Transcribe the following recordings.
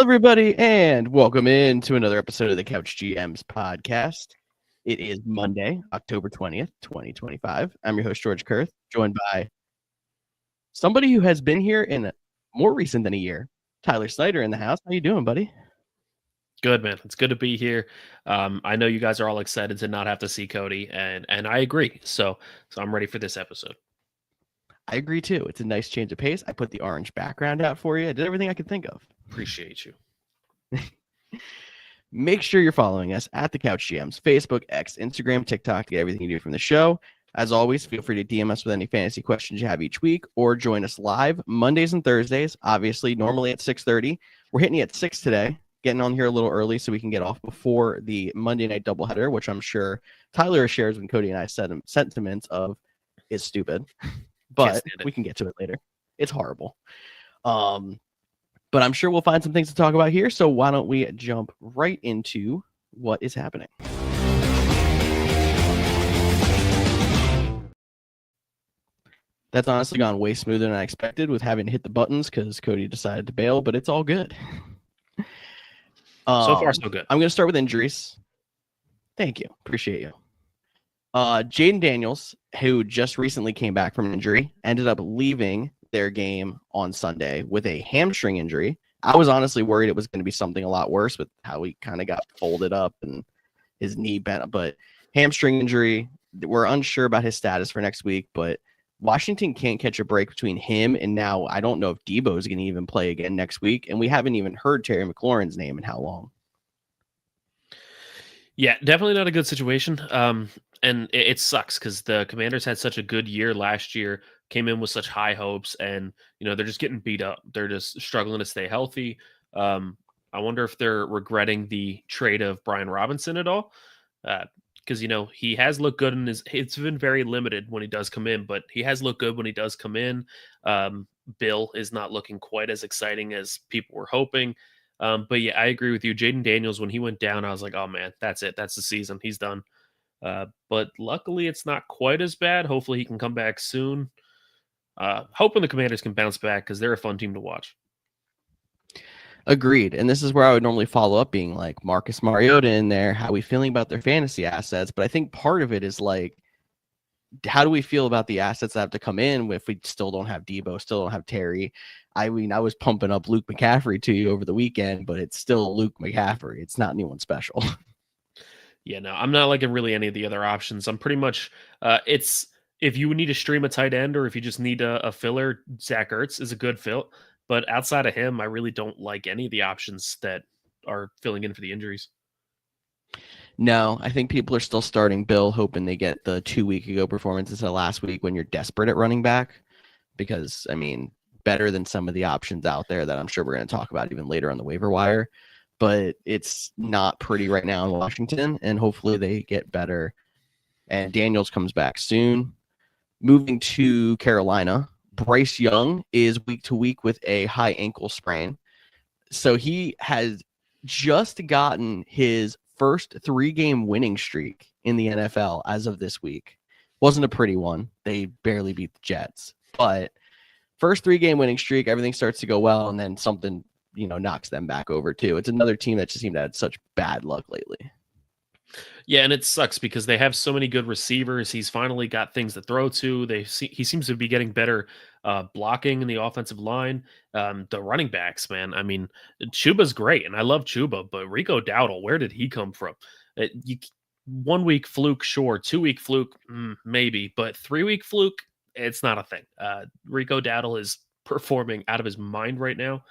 everybody, and welcome in to another episode of the Couch GMs Podcast. It is Monday, October 20th, 2025. I'm your host, George Kurth, joined by somebody who has been here in more recent than a year, Tyler Snyder in the house. How you doing, buddy? Good, man. It's good to be here. I know you guys are all excited to not have to see Cody, and I agree. So I'm ready for this episode. I agree, too. It's a nice change of pace. I put the orange background out for you. I did everything I could think of. Appreciate you. Make sure you're following us at the Couch GMs, Facebook, X, Instagram, TikTok to get everything you do from the show. As always, feel free to DM us with any fantasy questions you have each week or join us live Mondays and Thursdays, obviously, normally at 6:30. We're hitting you at 6 today, getting on here a little early so we can get off before the Monday night doubleheader, which I'm sure Tyler shares when Cody and I said sentiments of is stupid. But we can get to it later. It's horrible. But I'm sure we'll find some things to talk about here. So why don't we jump right into what is happening? That's honestly gone way smoother than I expected with having to hit the buttons because Cody decided to bail, but it's all good. So far, so good. I'm going to start with injuries. Thank you. Appreciate you. Jaden Daniels, who just recently came back from an injury, ended up leaving their game on Sunday with a hamstring injury. I was honestly worried it was going to be something a lot worse with how he kind of got folded up and his knee bent, but hamstring injury. We're unsure about his status for next week, but Washington can't catch a break between him and now I don't know if Debo is going to even play again next week, and we haven't even heard Terry McLaurin's name in how long. Yeah, definitely not a good situation. And it sucks because the Commanders had such a good year last year, came in with such high hopes, and they're just getting beat up. They're just struggling to stay healthy. I wonder if they're regretting the trade of Brian Robinson at all, because he has looked good in his. It's been very limited when he does come in, but he has looked good when he does come in. Bill is not looking quite as exciting as people were hoping. But yeah, I agree with you. Jaden Daniels, when he went down, I was like, oh man, that's it. That's the season. He's done. But luckily it's not quite as bad. Hopefully he can come back soon. Hoping the Commanders can bounce back because they're a fun team to watch. Agreed. And this is where I would normally follow up being like Marcus Mariota in there. How are we feeling about their fantasy assets? But I think part of it is like, how do we feel about the assets that have to come in if we still don't have Debo, still don't have Terry? I mean, I was pumping up Luke McCaffrey to you over the weekend, but it's still Luke McCaffrey. It's not anyone special. Yeah, no, I'm not liking really any of the other options. I'm pretty much, it's if you need to stream a tight end or if you just need a filler, Zach Ertz is a good fill. But outside of him, I really don't like any of the options that are filling in for the injuries. No, I think people are still starting Bill, hoping they get the 2 week ago performance instead of last week when you're desperate at running back. Because, I mean, better than some of the options out there that I'm sure we're going to talk about even later on the waiver wire. But it's not pretty right now in Washington, and hopefully they get better. And Daniels comes back soon. Moving to Carolina, Bryce Young is week to week with a high ankle sprain. So he has just gotten his first 3-game winning streak in the NFL as of this week. Wasn't a pretty one. They barely beat the Jets. But first 3-game winning streak, everything starts to go well, and then something knocks them back over too. It's another team that just seemed to have such bad luck lately. Yeah, and it sucks because they have so many good receivers. He's finally got things to throw to. He seems to be getting better blocking in the offensive line. The running backs, man. I mean, Chuba's great, and I love Chuba, but Rico Dowdle, where did he come from? 1 week fluke, sure. 2 week fluke, maybe, but 3 week fluke, it's not a thing. Rico Dowdle is performing out of his mind right now.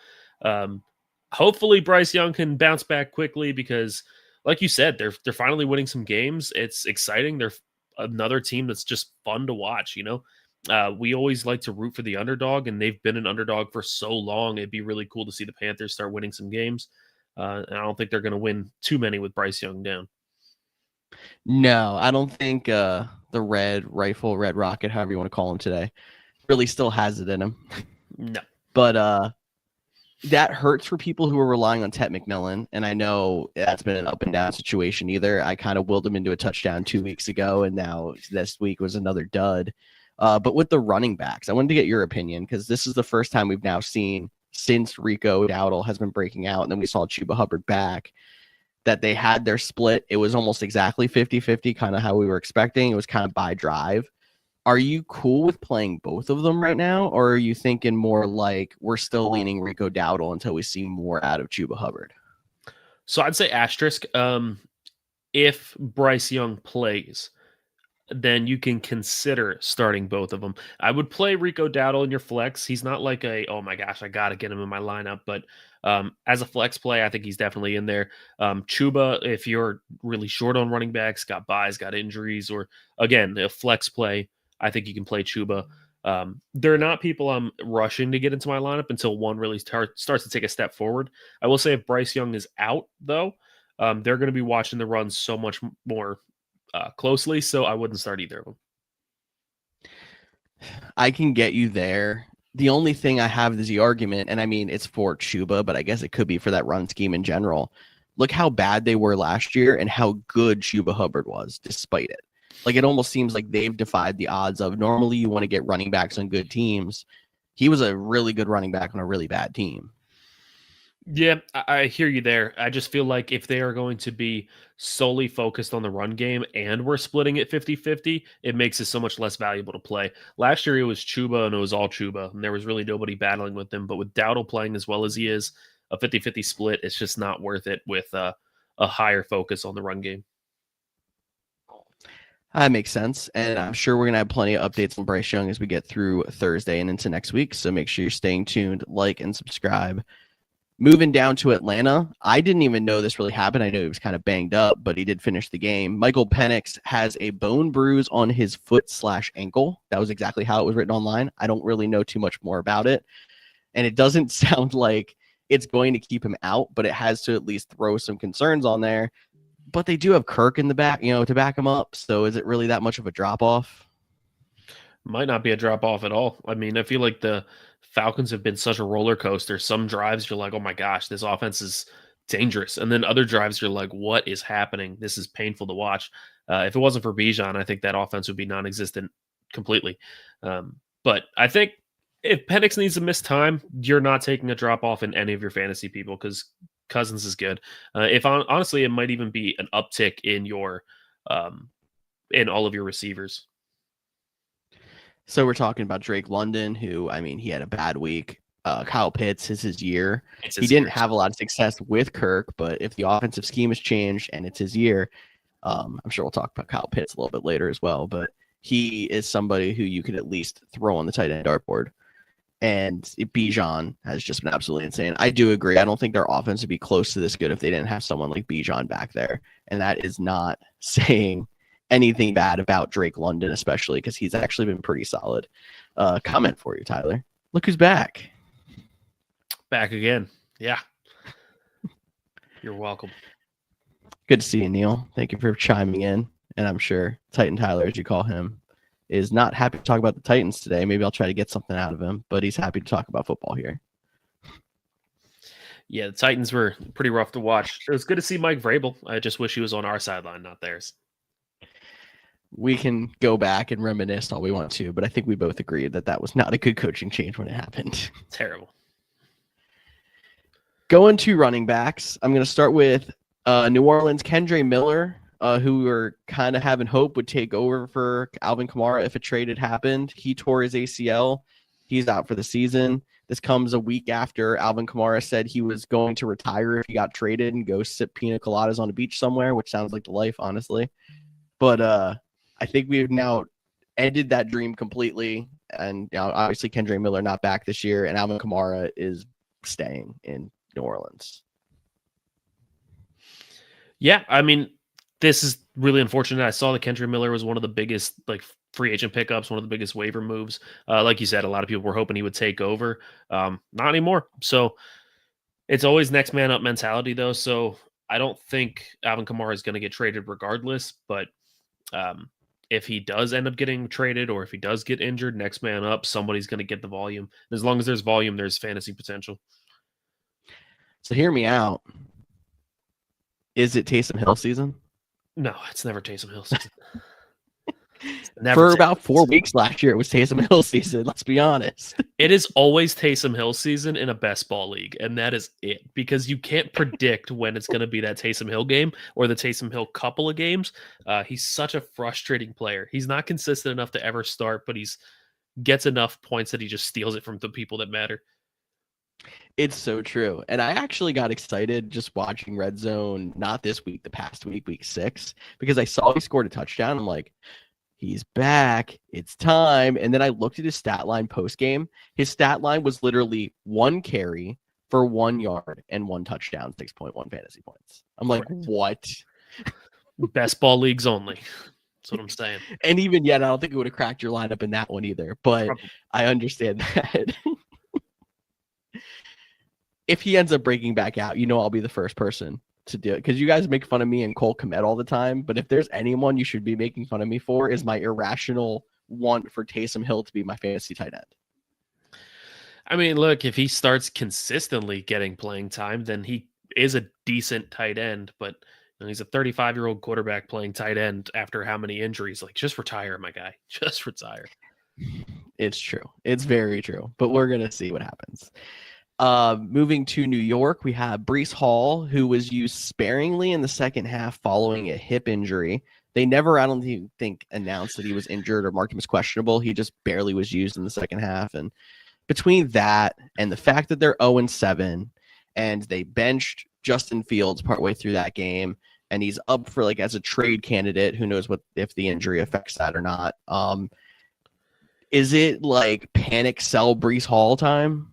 Hopefully Bryce Young can bounce back quickly because, like you said, they're finally winning some games. It's exciting. They're another team that's just fun to watch. We always like to root for the underdog, and they've been an underdog for so long. It'd be really cool to see the Panthers start winning some games. And I don't think they're going to win too many with Bryce Young down. No, I don't think the Red Rifle, Red Rocket, however you want to call him today, really still has it in him. No. But that hurts for people who are relying on Ted McMillan, and I know that's been an up and down situation either. I kind of willed him into a touchdown 2 weeks ago, and now this week was another dud. But with the running backs, I wanted to get your opinion because this is the first time we've now seen since Rico Dowdle has been breaking out, and then we saw Chuba Hubbard back, that they had their split. It was almost exactly 50-50, kind of how we were expecting. It was kind of by drive. Are you cool with playing both of them right now, or are you thinking more like we're still leaning Rico Dowdle until we see more out of Chuba Hubbard? So I'd say asterisk. If Bryce Young plays, then you can consider starting both of them. I would play Rico Dowdle in your flex. He's not like oh my gosh, I got to get him in my lineup. But as a flex play, I think he's definitely in there. Chuba, if you're really short on running backs, got buys, got injuries, or again, a flex play, I think you can play Chuba. They're not people I'm rushing to get into my lineup until one really starts to take a step forward. I will say if Bryce Young is out, though, they're going to be watching the runs so much more closely, so I wouldn't start either of them. I can get you there. The only thing I have is the argument, and I mean, it's for Chuba, but I guess it could be for that run scheme in general. Look how bad they were last year and how good Chuba Hubbard was despite it. Like, it almost seems like they've defied the odds of normally you want to get running backs on good teams. He was a really good running back on a really bad team. Yeah, I hear you there. I just feel like if they are going to be solely focused on the run game and we're splitting it 50-50, it makes it so much less valuable to play. Last year it was Chuba and it was all Chuba, and there was really nobody battling with him. But with Dowdle playing as well as he is, a 50-50 split, it's just not worth it with a higher focus on the run game. That makes sense. And I'm sure we're going to have plenty of updates on Bryce Young as we get through Thursday and into next week. So make sure you're staying tuned, like, and subscribe. Moving down to Atlanta, I didn't even know this really happened. I know he was kind of banged up, but he did finish the game. Michael Penix has a bone bruise on his foot/ankle. That was exactly how it was written online. I don't really know too much more about it. And it doesn't sound like it's going to keep him out, but it has to at least throw some concerns on there. But they do have Kirk in the back, to back him up. So is it really that much of a drop-off? Might not be a drop-off at all. I mean, I feel like the Falcons have been such a roller coaster. Some drives you're like, oh my gosh, this offense is dangerous. And then other drives you're like, what is happening? This is painful to watch. If it wasn't for Bijan, I think that offense would be non-existent completely. But I think if Penix needs to miss time, you're not taking a drop-off in any of your fantasy people because Cousins is good. Honestly, it might even be an uptick in your in all of your receivers. So we're talking about Drake London, who, I mean, he had a bad week. Kyle Pitts is his year. He didn't have a lot of success with Kirk, but if the offensive scheme has changed and it's his year, I'm sure we'll talk about Kyle Pitts a little bit later as well, but he is somebody who you could at least throw on the tight end dartboard. And Bijan has just been absolutely insane. I do agree. I don't think their offense would be close to this good if they didn't have someone like Bijan back there. And that is not saying anything bad about Drake London, especially because he's actually been pretty solid. Comment for you, Tyler. Look who's back. Back again. Yeah. You're welcome. Good to see you, Neil. Thank you for chiming in. And I'm sure Titan Tyler, as you call him, is not happy to talk about the Titans today. Maybe I'll try to get something out of him, but he's happy to talk about football here. Yeah, the Titans were pretty rough to watch. It was good to see Mike Vrabel. I just wish he was on our sideline, not theirs. We can go back and reminisce all we want to, but I think we both agreed that was not a good coaching change when it happened. Terrible. Going to running backs, I'm going to start with New Orleans' Kendre Miller, who were kind of having hope would take over for Alvin Kamara if a trade had happened. He tore his ACL. He's out for the season. This comes a week after Alvin Kamara said he was going to retire if he got traded and go sip pina coladas on a beach somewhere, which sounds like the life, honestly. But I think we've now ended that dream completely. And obviously Kendre Miller not back this year, and Alvin Kamara is staying in New Orleans. Yeah, I mean, this is really unfortunate. I saw that Kendre Miller was one of the biggest free agent pickups, one of the biggest waiver moves. Like you said, a lot of people were hoping he would take over. Not anymore. So it's always next man up mentality, though. So I don't think Alvin Kamara is going to get traded regardless. But if he does end up getting traded or if he does get injured, next man up, somebody's going to get the volume. As long as there's volume, there's fantasy potential. So hear me out. Is it Taysom Hill season? No, it's never Taysom Hill season. Never For Taysom. about 4 weeks last year, it was Taysom Hill season. Let's be honest. It is always Taysom Hill season in a best ball league, and that is it. Because you can't predict when it's going to be that Taysom Hill game or the Taysom Hill couple of games. He's such a frustrating player. He's not consistent enough to ever start, but he's gets enough points that he just steals it from the people that matter. It's so true. And I actually got excited just watching Red Zone, not this week, the past week, week 6, because I saw he scored a touchdown. I'm like, he's back. It's time. And then I looked at his stat line post game. His stat line was literally 1 carry for 1 yard and 1 touchdown, 6.1 fantasy points. I'm like, Correct. what? Best ball leagues only. That's what I'm saying. And even yet, I don't think it would have cracked your lineup in that one either. But Probably. I understand that. If he ends up breaking back out, I'll be the first person to do it, because you guys make fun of me and Cole Kmet all the time. But if there's anyone you should be making fun of me for, is my irrational want for Taysom Hill to be my fantasy tight end. I mean, look, if he starts consistently getting playing time, then he is a decent tight end. But he's a 35-year-old quarterback playing tight end after how many injuries? Like, just retire, my guy. Just retire. It's true. It's very true. But we're gonna see what happens. Moving to New York, we have Breece Hall, who was used sparingly in the second half following a hip injury. They never, I don't think, announced that he was injured or marked him as questionable. He just barely was used in the second half. And between that and the fact that they're 0-7 and they benched Justin Fields partway through that game, and he's up for as a trade candidate, who knows if the injury affects that or not. Is it panic sell Breece Hall time?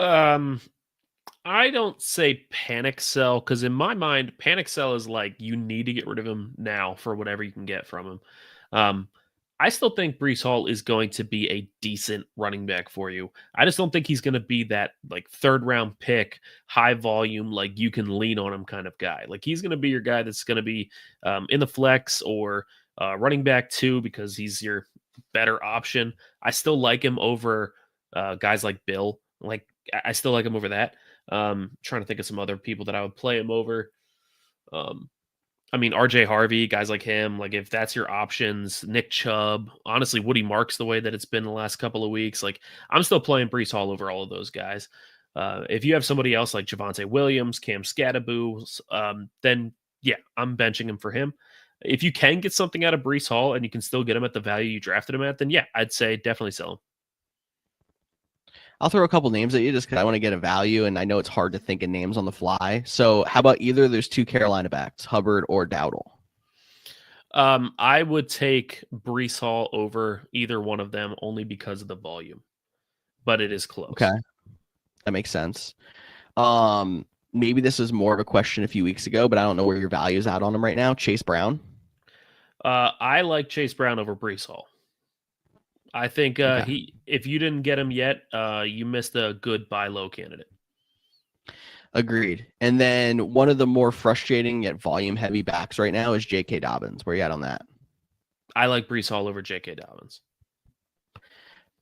I don't say panic sell, because in my mind, panic sell is you need to get rid of him now for whatever you can get from him. I still think Breece Hall is going to be a decent running back for you. I just don't think he's going to be that 3rd round pick, high volume, you can lean on him kind of guy. He's going to be your guy that's going to be in the flex or running back 2, because he's your better option. I still like him over guys like Bill. I still like him over that. Trying to think of some other people that I would play him over. I mean, RJ Harvey, guys like him, if that's your options, Nick Chubb, honestly, Woody Marks, the way that it's been the last couple of weeks, I'm still playing Breece Hall over all of those guys. If you have somebody else like Javonte Williams, Cam Scatteraboo, then yeah, I'm benching him for him. If you can get something out of Breece Hall and you can still get him at the value you drafted him at, then yeah, I'd say definitely sell him. I'll throw a couple names at you just because I want to get a value, and I know it's hard to think of names on the fly. So how about either of those 2 Carolina backs, Hubbard or Dowdle? I would take Breece Hall over either one of them only because of the volume, but it is close. Okay, that makes sense. Maybe this is more of a question a few weeks ago, but I don't know where your value is out on him right now. Chase Brown. I like Chase Brown over Breece Hall. I think if you didn't get him yet, you missed a good buy low candidate. Agreed. And then one of the more frustrating yet volume heavy backs right now is J.K. Dobbins. Where are you at on that? I like Breece Hall over J.K. Dobbins.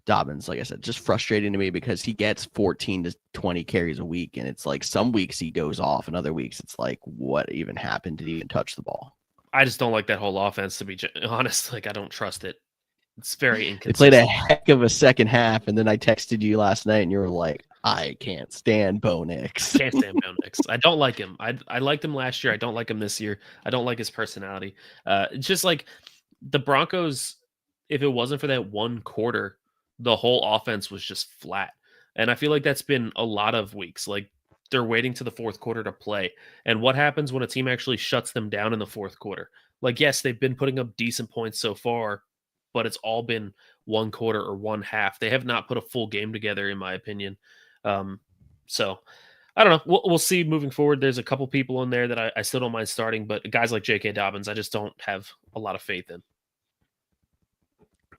Dobbins, like I said, just frustrating to me because he gets 14 to 20 carries a week. And it's some weeks he goes off and other weeks it's what even happened? Did he even touch the ball? I just don't like that whole offense, to be honest. I don't trust it. It's very inconsistent. They played a heck of a second half, and then I texted you last night, and you were like, I can't stand Bo Nix. Can't stand Bo Nix. I don't like him. I liked him last year. I don't like him this year. I don't like his personality. It's just the Broncos, if it wasn't for that one quarter, the whole offense was just flat. And I feel like that's been a lot of weeks. They're waiting to the fourth quarter to play. And what happens when a team actually shuts them down in the fourth quarter? Yes, they've been putting up decent points so far, but it's all been one quarter or one half. They have not put a full game together, in my opinion. So I don't know. We'll see moving forward. There's a couple people in there that I still don't mind starting, but guys like J.K. Dobbins, I just don't have a lot of faith in.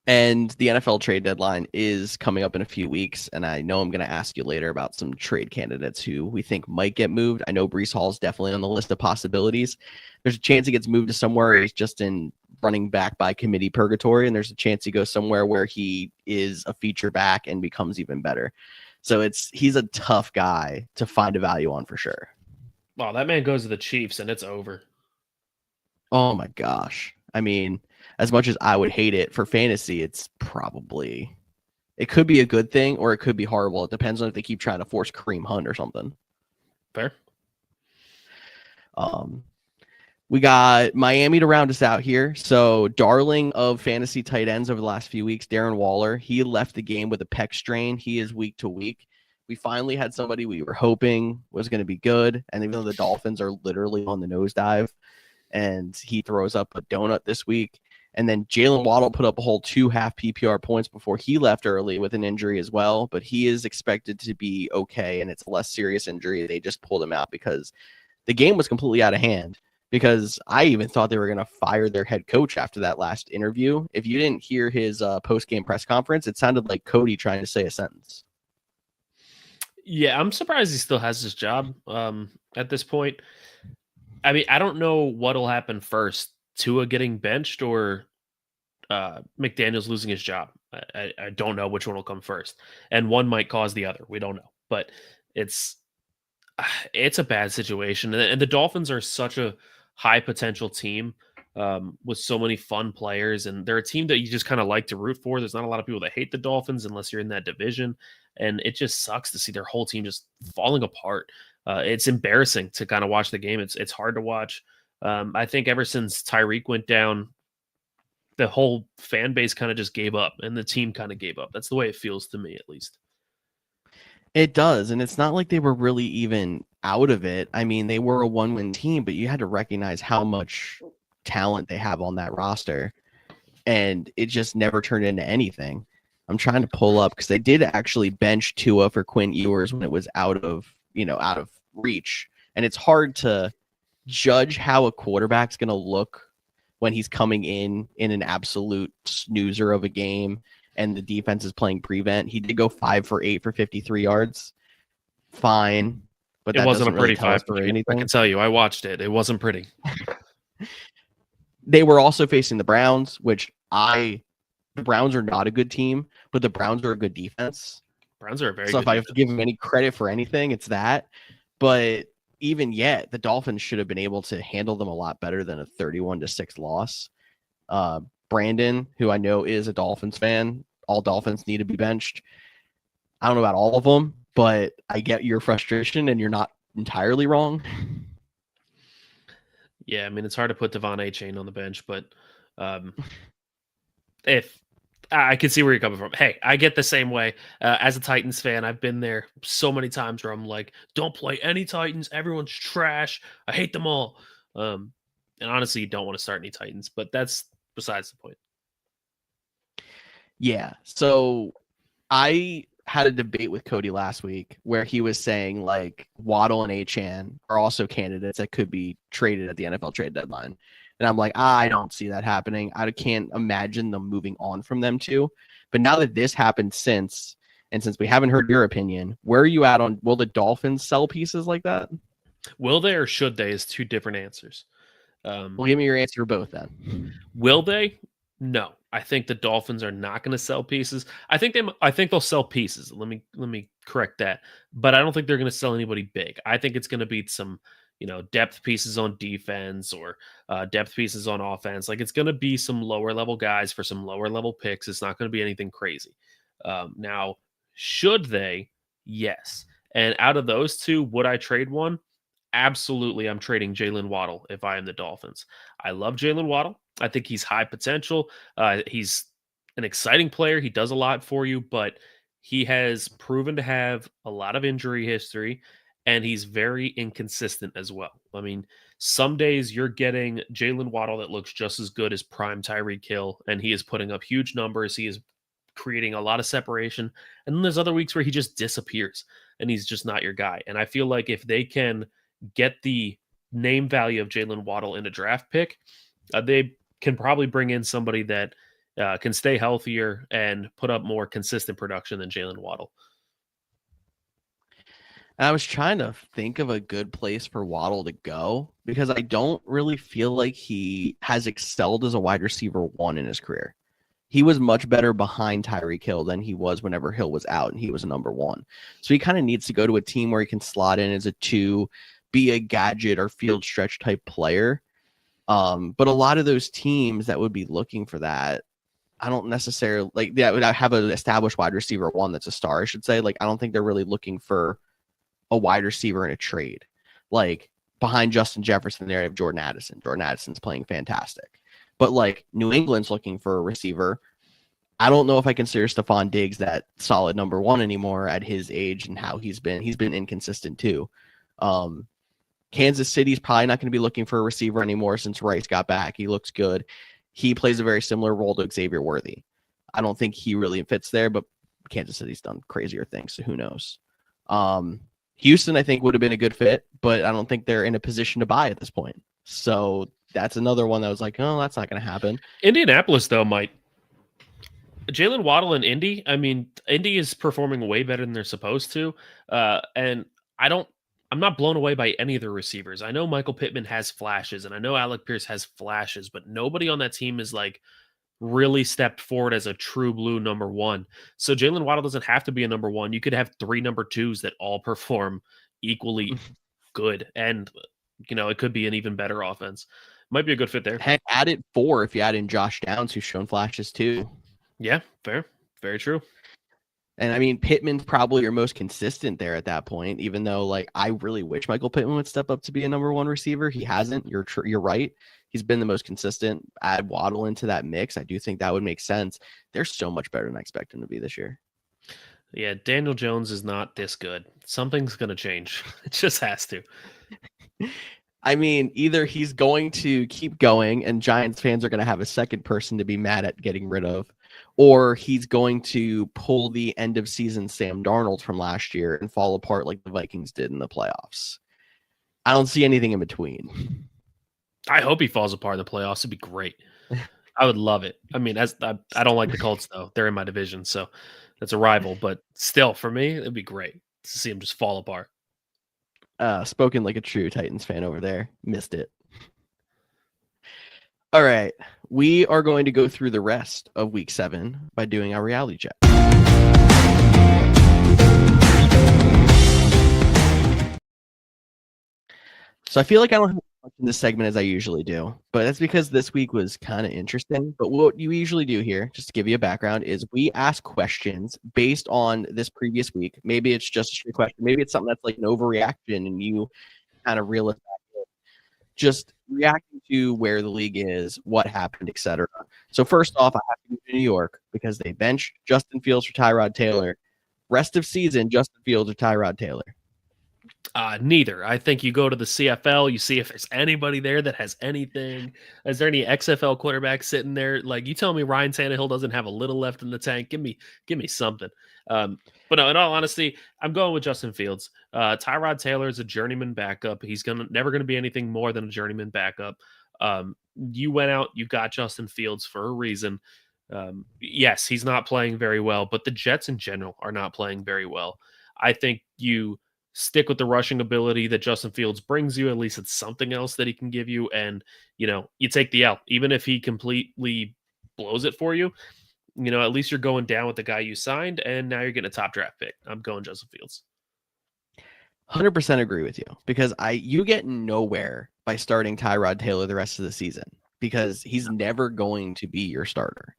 And the NFL trade deadline is coming up in a few weeks, and I know I'm going to ask you later about some trade candidates who we think might get moved. I know Breece Hall is definitely on the list of possibilities. There's a chance he gets moved to somewhere he's just in running back by committee purgatory, and there's a chance he goes somewhere where he is a feature back and becomes even better. So he's a tough guy to find a value on for sure. Wow, that man goes to the Chiefs, and it's over. Oh, my gosh. I mean, as much as I would hate it for fantasy, it could be a good thing or it could be horrible. It depends on if they keep trying to force Kareem Hunt or something. Fair. We got Miami to round us out here. So, darling of fantasy tight ends over the last few weeks, Darren Waller, he left the game with a pec strain. He is week to week. We finally had somebody we were hoping was going to be good. And even though the Dolphins are literally on the nosedive and he throws up a donut this week. And then Jalen Waddle put up a whole 2 half PPR points before he left early with an injury as well. But he is expected to be okay. And it's a less serious injury. They just pulled him out because the game was completely out of hand. Because I even thought they were going to fire their head coach after that last interview. If you didn't hear his post-game press conference, it sounded like Cody trying to say a sentence. Yeah, I'm surprised he still has his job at this point. I mean, I don't know what'll happen first, Tua getting benched or McDaniels losing his job. I don't know which one will come first. And one might cause the other. We don't know. But it's a bad situation. And the Dolphins are such a high potential team with so many fun players, and they're a team that you just kind of like to root for. There's not a lot of people that hate the Dolphins unless you're in that division, and it just sucks to see their whole team just falling apart. It's embarrassing to kind of watch the game. It's hard to watch. I think ever since Tyreek went down, the whole fan base kind of just gave up, and the team kind of gave up. That's the way it feels to me, at least. It does, and it's not like they were really even out of it. I mean, they were a one-win team, but you had to recognize how much talent they have on that roster, and it just never turned into anything. I'm trying to pull up because they did actually bench Tua for Quinn Ewers when it was out of reach, and it's hard to judge how a quarterback's going to look when he's coming in an absolute snoozer of a game and the defense is playing prevent. He did go 5 for 8 for 53 yards. Fine. But it that wasn't a really pretty 5 for anything. I can tell you, I watched it. It wasn't pretty. They were also facing the Browns, which the Browns are not a good team, but the Browns are a good defense. Browns are a very good So if I have defense. to give them any credit for anything, it's that. But even yet, the Dolphins should have been able to handle them a lot better than a 31-6 loss. Brandon, who I know is a Dolphins fan, all Dolphins need to be benched. I don't know about all of them, but I get your frustration, and you're not entirely wrong. Yeah, I mean, it's hard to put Devon A-Chain on the bench, but if I can see where you're coming from. Hey, I get the same way. As a Titans fan, I've been there so many times where I'm like, don't play any Titans. Everyone's trash. I hate them all. And honestly, you don't want to start any Titans, but that's besides the point. Yeah. So I had a debate with Cody last week where he was saying like Waddle and Achane are also candidates that could be traded at the NFL trade deadline. And I'm like, I don't see that happening. I can't imagine them moving on from them too. But now that this happened since we haven't heard your opinion, where are you at on, will the Dolphins sell pieces like that? Will they or should they is two different answers. Well, give me your answer for both then. Will they? No. I think the Dolphins are not going to sell pieces. I think they'll sell pieces. Let me correct that. But I don't think they're going to sell anybody big. I think it's going to be some, depth pieces on defense or depth pieces on offense. Like it's going to be some lower level guys for some lower level picks. It's not going to be anything crazy. Now, should they? Yes. And out of those two, would I trade one? Absolutely, I'm trading Jalen Waddle if I am the Dolphins. I love Jalen Waddle. I think he's high potential. He's an exciting player. He does a lot for you, but he has proven to have a lot of injury history, and he's very inconsistent as well. I mean, some days you're getting Jalen Waddle that looks just as good as prime Tyreek Hill, and he is putting up huge numbers. He is creating a lot of separation. And then there's other weeks where he just disappears, and he's just not your guy. And I feel like if they can get the name value of Jalen Waddle in a draft pick, they can probably bring in somebody that can stay healthier and put up more consistent production than Jalen Waddle. I was trying to think of a good place for Waddle to go because I don't really feel like he has excelled as a wide receiver one in his career. He was much better behind Tyreek Hill than he was whenever Hill was out and he was a number one. So he kind of needs to go to a team where he can slot in as a 2, be a gadget or field stretch type player. But a lot of those teams that would be looking for that, I don't necessarily like that would have an established wide receiver one that's a star, I should say. Like, I don't think they're really looking for a wide receiver in a trade. Like, behind Justin Jefferson, there you have Jordan Addison. Jordan Addison's playing fantastic. But like New England's looking for a receiver. I don't know if I consider Stephon Diggs that solid number one anymore at his age and how he's been. He's been inconsistent too. Kansas City's probably not going to be looking for a receiver anymore since Rice got back. He looks good. He plays a very similar role to Xavier Worthy. I don't think he really fits there, but Kansas City's done crazier things, so who knows? Houston, I think, would have been a good fit, but I don't think they're in a position to buy at this point. So that's another one that was like, oh, that's not going to happen. Indianapolis, though, might. Jalen Waddle and Indy, I mean, Indy is performing way better than they're supposed to. And I'm not blown away by any of their receivers. I know Michael Pittman has flashes, and I know Alec Pierce has flashes, but nobody on that team is like really stepped forward as a true blue number one. So Jalen Waddle doesn't have to be a number one. You could have 3 number twos that all perform equally good. And, it could be an even better offense. Might be a good fit there. Heck, add it 4 if you add in Josh Downs, who's shown flashes too. Yeah, fair. Very true. And I mean, Pittman's probably your most consistent there at that point, even though like I really wish Michael Pittman would step up to be a number one receiver. He hasn't. You're right. He's been the most consistent. Add Waddle into that mix. I do think that would make sense. They're so much better than I expect him to be this year. Yeah, Daniel Jones is not this good. Something's going to change. It just has to. I mean, either he's going to keep going and Giants fans are going to have a second person to be mad at getting rid of, or he's going to pull the end of season Sam Darnold from last year and fall apart like the Vikings did in the playoffs. I don't see anything in between. I hope he falls apart in the playoffs. It'd be great. I would love it. I mean, I don't like the Colts, though. They're in my division, so that's a rival. But still, for me, it'd be great to see him just fall apart. Spoken like a true Titans fan over there. Missed it. All right. We are going to go through the rest of week 7 by doing our reality check. So I feel like I don't have as much in this segment as I usually do, but that's because this week was kind of interesting. But what you usually do here, just to give you a background, is we ask questions based on this previous week. Maybe it's just a straight question. Maybe it's something that's like an overreaction and you kind of reel it back. Just reacting to where the league is, what happened, etc. So first off, I have to go to New York because they benched Justin Fields for Tyrod Taylor. Rest of season, Justin Fields or Tyrod Taylor? Neither. I think you go to the CFL, you see if there's anybody there that has anything. Is there any XFL quarterbacks sitting there? Like, you tell me Ryan Tannehill doesn't have a little left in the tank. Give me something. But no, in all honesty, I'm going with Justin Fields. Tyrod Taylor is a journeyman backup. He's never gonna be anything more than a journeyman backup. You went out, you got Justin Fields for a reason. Yes, he's not playing very well, but the Jets in general are not playing very well. I think you stick with the rushing ability that Justin Fields brings you. At least it's something else that he can give you. And, you take the L, even if he completely blows it for you, at least you're going down with the guy you signed and now you're getting a top draft pick. I'm going Justin Fields. 100% agree with you because you get nowhere by starting Tyrod Taylor the rest of the season because he's never going to be your starter.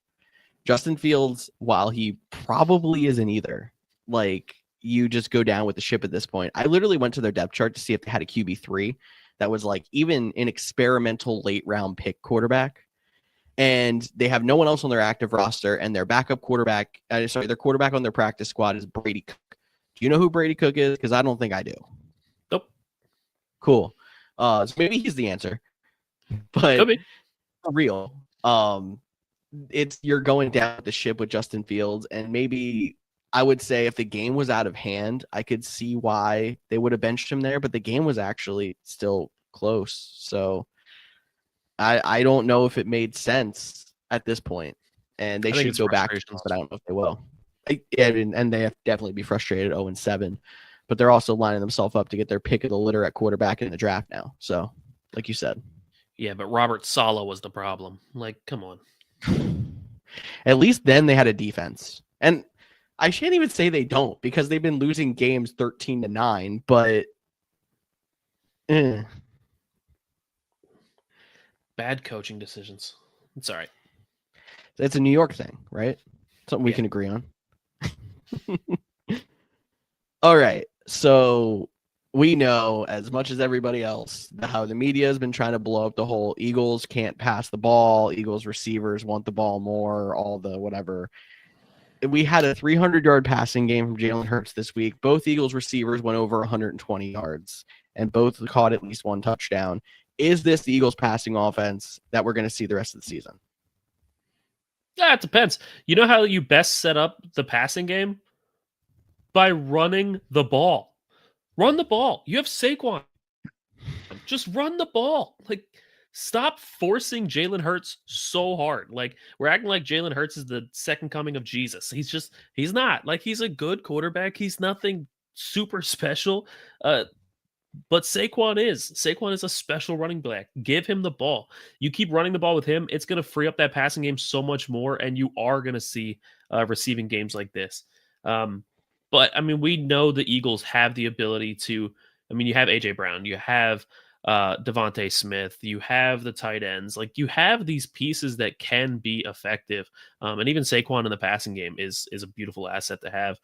Justin Fields, while he probably isn't either, like, you just go down with the ship at this point. I literally went to their depth chart to see if they had a QB3 that was like even an experimental late round pick quarterback. And they have no one else on their active roster. And their backup quarterback, their quarterback on their practice squad is Brady Cook. Do you know who Brady Cook is? Because I don't think I do. Nope. Cool. So maybe he's the answer. But for real, you're going down with the ship with Justin Fields, and maybe I would say if the game was out of hand, I could see why they would have benched him there, but the game was actually still close. So I don't know if it made sense at this point, and they should go back, but I don't know if they will. And they have to definitely be frustrated 0-7, but they're also lining themselves up to get their pick of the litter at quarterback in the draft now. So, like you said. Yeah, but Robert Saleh was the problem. Like, come on. At least then they had a defense. And I can't even say they don't because they've been losing games 13-9, but bad coaching decisions. It's all right. It's a New York thing, right? Something we Yeah. can agree on. All right. So we know as much as everybody else how the media has been trying to blow up the whole Eagles can't pass the ball, Eagles receivers want the ball more, all the whatever. We had a 300-yard passing game from Jalen Hurts this week. Both Eagles receivers went over 120 yards and both caught at least one touchdown. Is this the Eagles passing offense that we're going to see the rest of the season? Yeah, it depends. You know how you best set up the passing game? By running the ball. Run the ball. You have Saquon. Just run the ball. Like, stop forcing Jalen Hurts so hard. Like, we're acting like Jalen Hurts is the second coming of Jesus. He's not. Like, he's a good quarterback. He's nothing super special. But Saquon is. Saquon is a special running back. Give him the ball. You keep running the ball with him, it's going to free up that passing game so much more, and you are going to see receiving games like this. But, I mean, we know the Eagles have the ability to – I mean, you have A.J. Brown. You have Devontae Smith. You have the tight ends. Like, you have these pieces that can be effective. And even Saquon in the passing game is a beautiful asset to have.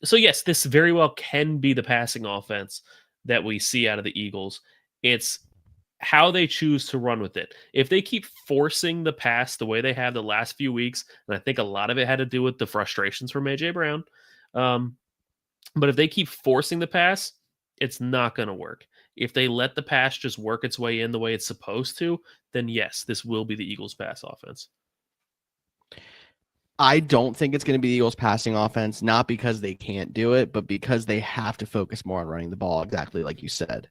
So, yes, this very well can be the passing offense that we see out of the Eagles. It's how they choose to run with it. If they keep forcing the pass the way they have the last few weeks, and I think a lot of it had to do with the frustrations from A.J. Brown, but if they keep forcing the pass, it's not going to work. If they let the pass just work its way in the way it's supposed to, then yes, this will be the Eagles' pass offense. I don't think it's going to be the Eagles passing offense, not because they can't do it, but because they have to focus more on running the ball, exactly like you said.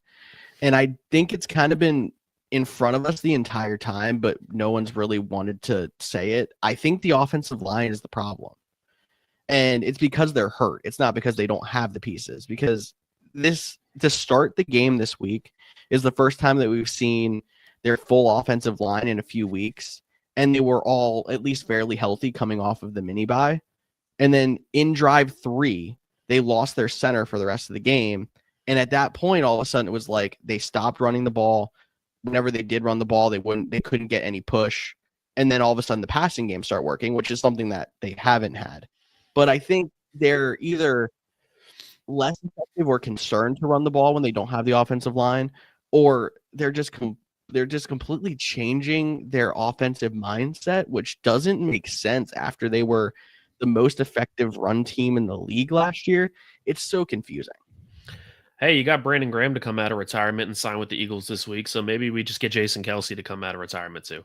And I think it's kind of been in front of us the entire time, but no one's really wanted to say it. I think the offensive line is the problem. And it's because they're hurt. It's not because they don't have the pieces. Because to start the game this week is the first time that we've seen their full offensive line in a few weeks. And they were all at least fairly healthy coming off of the mini bye. And then in drive 3, they lost their center for the rest of the game. And at that point, all of a sudden, it was like they stopped running the ball. Whenever they did run the ball, they couldn't get any push. And then all of a sudden, the passing game started working, which is something that they haven't had. But I think they're either less effective or concerned to run the ball when they don't have the offensive line, or they're just completely changing their offensive mindset, which doesn't make sense after they were the most effective run team in the league last year. It's so confusing. Hey, you got Brandon Graham to come out of retirement and sign with the Eagles this week, so maybe we just get Jason Kelsey to come out of retirement too.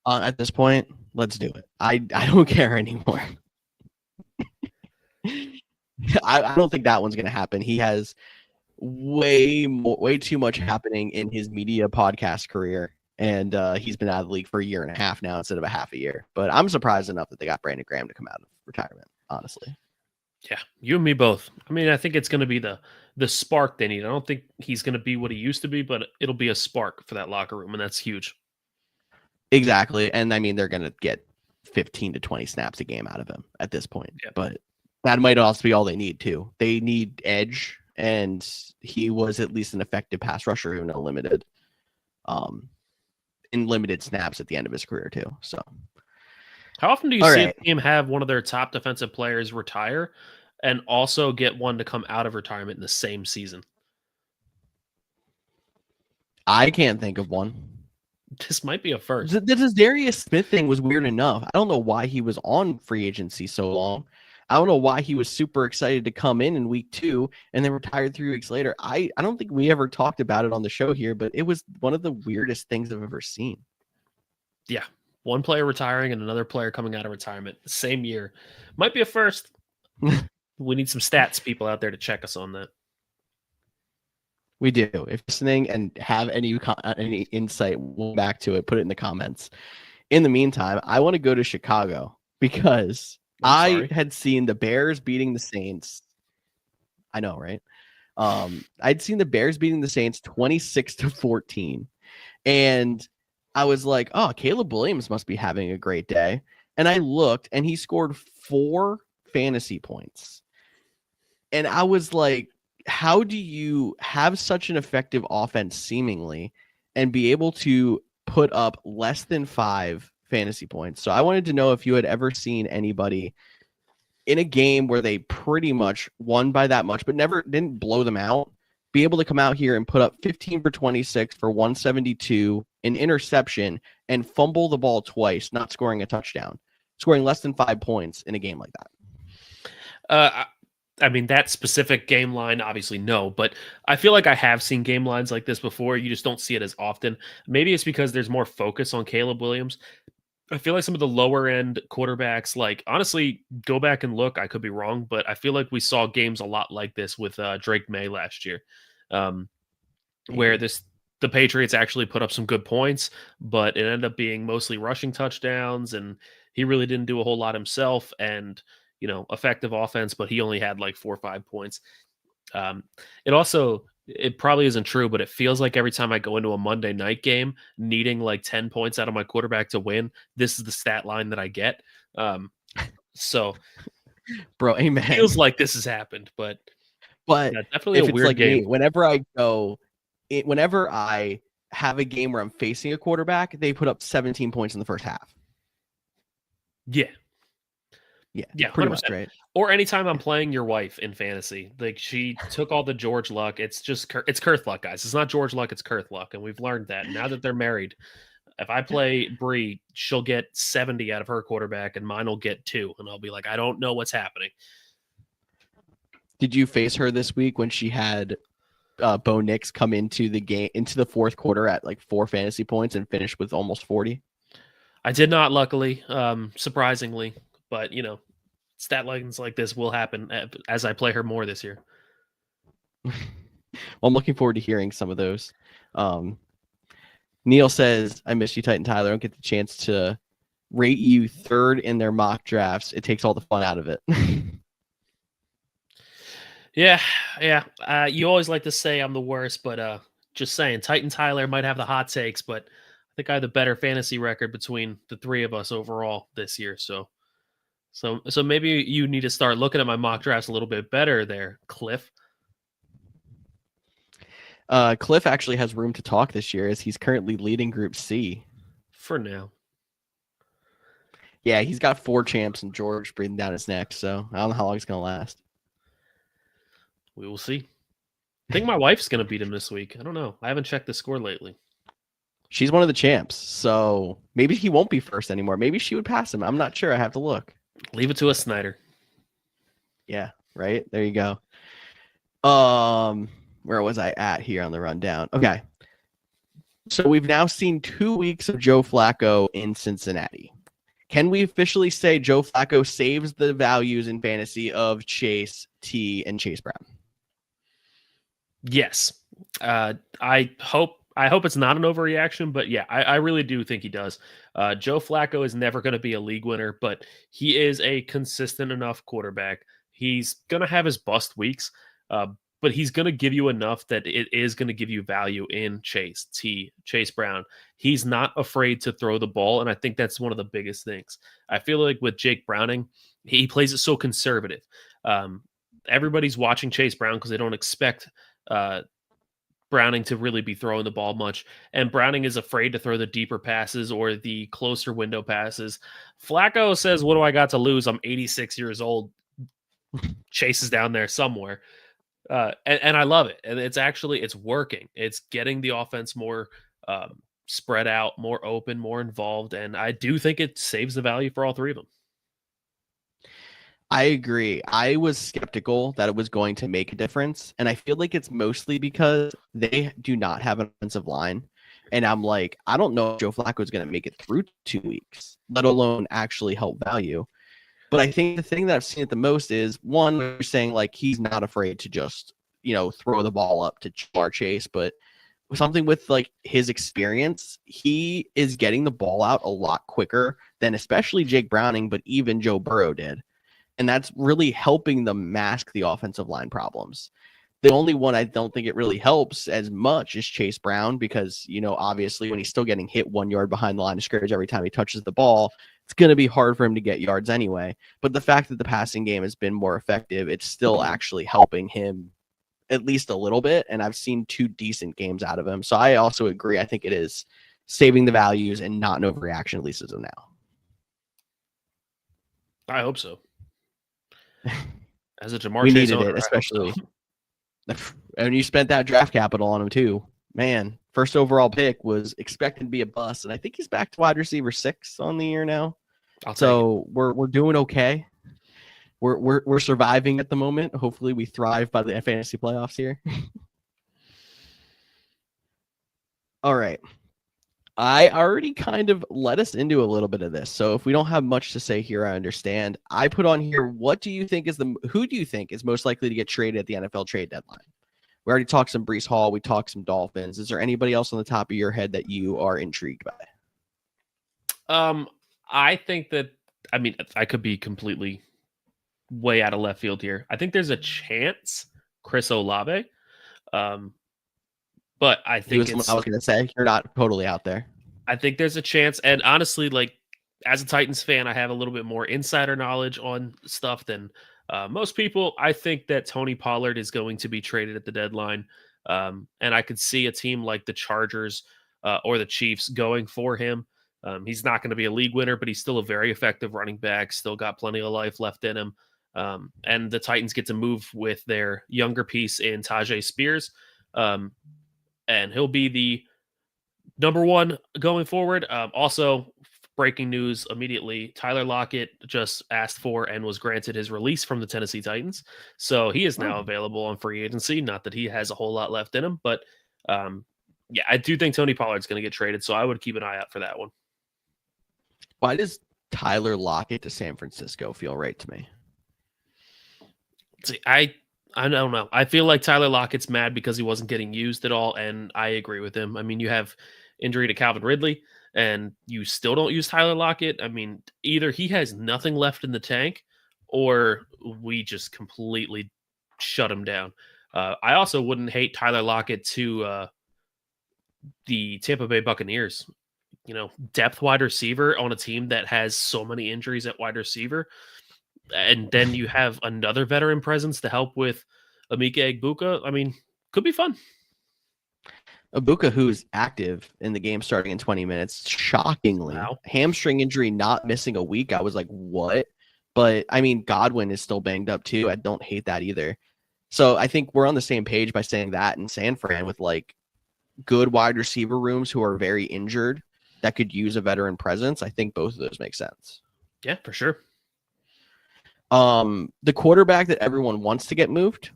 At this point, let's do it. I don't care anymore. I don't think that one's going to happen. He has way too much happening in his media podcast career, and he's been out of the league for a year and a half now instead of a half a year. But I'm surprised enough that they got Brandon Graham to come out of retirement, honestly. Yeah, you and me both. I mean, I think it's going to be the spark they need. I don't think he's going to be what he used to be, but it'll be a spark for that locker room, and that's huge. Exactly. And I mean, they're going to get 15 to 20 snaps a game out of him at this point. Yep. But that might also be all they need, too. They need edge, and he was at least an effective pass rusher in limited snaps at the end of his career, too. So, how often do you see a team have one of their top defensive players retire and also get one to come out of retirement in the same season? I can't think of one. This might be a first. The Darius Smith thing was weird enough. I don't know why he was on free agency so long. I don't know why he was super excited to come in week 2 and then retired 3 weeks later. I don't think we ever talked about it on the show here, but it was one of the weirdest things I've ever seen. Yeah. One player retiring and another player coming out of retirement the same year. Might be a first. We need some stats people out there to check us on that. We do. If you're listening and have any insight, we'll back to it. Put it in the comments. In the meantime, I want to go to Chicago because I had seen the Bears beating the Saints. I know, right? I'd seen the Bears beating the Saints 26-14. And I was like, oh, Caleb Williams must be having a great day. And I looked, and he scored 4 fantasy points. And I was like, how do you have such an effective offense seemingly and be able to put up less than 5 fantasy points. So I wanted to know if you had ever seen anybody in a game where they pretty much won by that much, but never didn't blow them out, be able to come out here and put up 15 for 26 for 172, an interception, and fumble the ball twice, not scoring a touchdown, scoring less than 5 points in a game like that. I mean, that specific game line, obviously, no, but I feel like I have seen game lines like this before. You just don't see it as often. Maybe it's because there's more focus on Caleb Williams. I feel like some of the lower end quarterbacks, like honestly, go back and look. I could be wrong, but I feel like we saw games a lot like this with Drake May last year, where the Patriots actually put up some good points, but it ended up being mostly rushing touchdowns, and he really didn't do a whole lot himself. And effective offense, but he only had like 4 or 5 points. It probably isn't true, but it feels like every time I go into a Monday night game needing like 10 points out of my quarterback to win, this is the stat line that I get. So bro, amen. Feels like this has happened, but yeah, definitely a weird game. Me, whenever I have a game where I'm facing a quarterback, they put up 17 points in the first half. Yeah, pretty much, right? Or anytime I'm playing your wife in fantasy, like she took all the George Luck. It's just it's Kurth Luck, guys. It's not George Luck, it's Kurth Luck, and we've learned that now that they're married. If I play Bree, she'll get 70 out of her quarterback, and mine will get 2, and I'll be like, I don't know what's happening. Did you face her this week when she had Bo Nix come into the game into the fourth quarter at like 4 fantasy points and finish with almost 40? I did not, luckily, surprisingly, but stat lines like this will happen as I play her more this year. Well, I'm looking forward to hearing some of those. Neil says, I miss you, Titan Tyler. I don't get the chance to rate you third in their mock drafts. It takes all the fun out of it. Yeah. You always like to say I'm the worst, but just saying, Titan Tyler might have the hot takes, but I think I have the better fantasy record between the 3 of us overall this year. So maybe you need to start looking at my mock drafts a little bit better there, Cliff. Cliff actually has room to talk this year as he's currently leading Group C. For now. Yeah, he's got 4 champs and George breathing down his neck, so I don't know how long it's going to last. We will see. I think my wife's going to beat him this week. I don't know. I haven't checked the score lately. She's one of the champs, so maybe he won't be first anymore. Maybe she would pass him. I'm not sure. I have to look. Leave it to a Snyder. Yeah, right? There you go. Where was I at here on the rundown? Okay. So we've now seen 2 weeks of Joe Flacco in Cincinnati. Can we officially say Joe Flacco saves the values in fantasy of Chase, T, and Chase Brown? Yes. I hope it's not an overreaction, but yeah, I really do think he does. Joe Flacco is never going to be a league winner, but he is a consistent enough quarterback. He's going to have his bust weeks, but he's going to give you enough that it is going to give you value in Chase Brown. He's not afraid to throw the ball, and I think that's one of the biggest things. I feel like with Jake Browning, he plays it so conservative. Everybody's watching Chase Brown because they don't expect Browning to really be throwing the ball much, and Browning is afraid to throw the deeper passes or the closer window passes. Flacco says, what do I got to lose? I'm 86 years old. Chase is down there somewhere. And I love it. And it's working. It's getting the offense more spread out, more open, more involved. And I do think it saves the value for all 3 of them. I agree. I was skeptical that it was going to make a difference. And I feel like it's mostly because they do not have an offensive line. And I'm like, I don't know if Joe Flacco is going to make it through 2 weeks, let alone actually help value. But I think the thing that I've seen it the most is, one, you're saying like he's not afraid to just, throw the ball up to Jamar Chase, but something with like his experience, he is getting the ball out a lot quicker than especially Jake Browning, but even Joe Burrow did. And that's really helping them mask the offensive line problems. The only one I don't think it really helps as much is Chase Brown because, obviously when he's still getting hit 1 yard behind the line of scrimmage every time he touches the ball, it's going to be hard for him to get yards anyway. But the fact that the passing game has been more effective, it's still actually helping him at least a little bit, and I've seen 2 decent games out of him. So I also agree. I think it is saving the values and not an overreaction, at least as of now. I hope so. As a Jamar We Chase needed owner, it, especially. And you spent that draft capital on him too. Man, first overall pick was expected to be a bust, and I think he's back to wide receiver 6 on the year now. So we're doing okay. We're surviving at the moment. Hopefully, we thrive by the fantasy playoffs here. All right. I already kind of led us into a little bit of this. So if we don't have much to say here, I understand. I put on here, who do you think is most likely to get traded at the NFL trade deadline? We already talked some Breece Hall. We talked some Dolphins. Is there anybody else on the top of your head that you are intrigued by? I think that, I could be completely way out of left field here. I think there's a chance Chris Olave. But I think I was going to say, you're not totally out there. I think there's a chance. And honestly, like, as a Titans fan, I have a little bit more insider knowledge on stuff than most people. I think that Tony Pollard is going to be traded at the deadline. And I could see a team like the Chargers or the Chiefs going for him. He's not going to be a league winner, but he's still a very effective running back, still got plenty of life left in him. And the Titans get to move with their younger piece in Tajay Spears. And he'll be the number 1 going forward. Also, breaking news immediately, Tyler Lockett just asked for and was granted his release from the Tennessee Titans. So he is now available on free agency. Not that he has a whole lot left in him, but yeah, I do think Tony Pollard's going to get traded. So I would keep an eye out for that one. Why does Tyler Lockett to San Francisco feel right to me? See, I don't know. I feel like Tyler Lockett's mad because he wasn't getting used at all, and I agree with him. I mean, you have injury to Calvin Ridley, and you still don't use Tyler Lockett. I mean, either he has nothing left in the tank, or we just completely shut him down. I also wouldn't hate Tyler Lockett to the Tampa Bay Buccaneers. You know, depth wide receiver on a team that has so many injuries at wide receiver. And then you have another veteran presence to help with Emeka Egbuka. I mean, could be fun. Egbuka, who's active in the game starting in 20 minutes, shockingly. Wow. Hamstring injury, not missing a week. I was like, what? But, I mean, Godwin is still banged up, too. I don't hate that either. So I think we're on the same page by saying that in San Fran with, like, good wide receiver rooms who are very injured that could use a veteran presence. I think both of those make sense. Yeah, for sure. The quarterback that everyone wants to get moved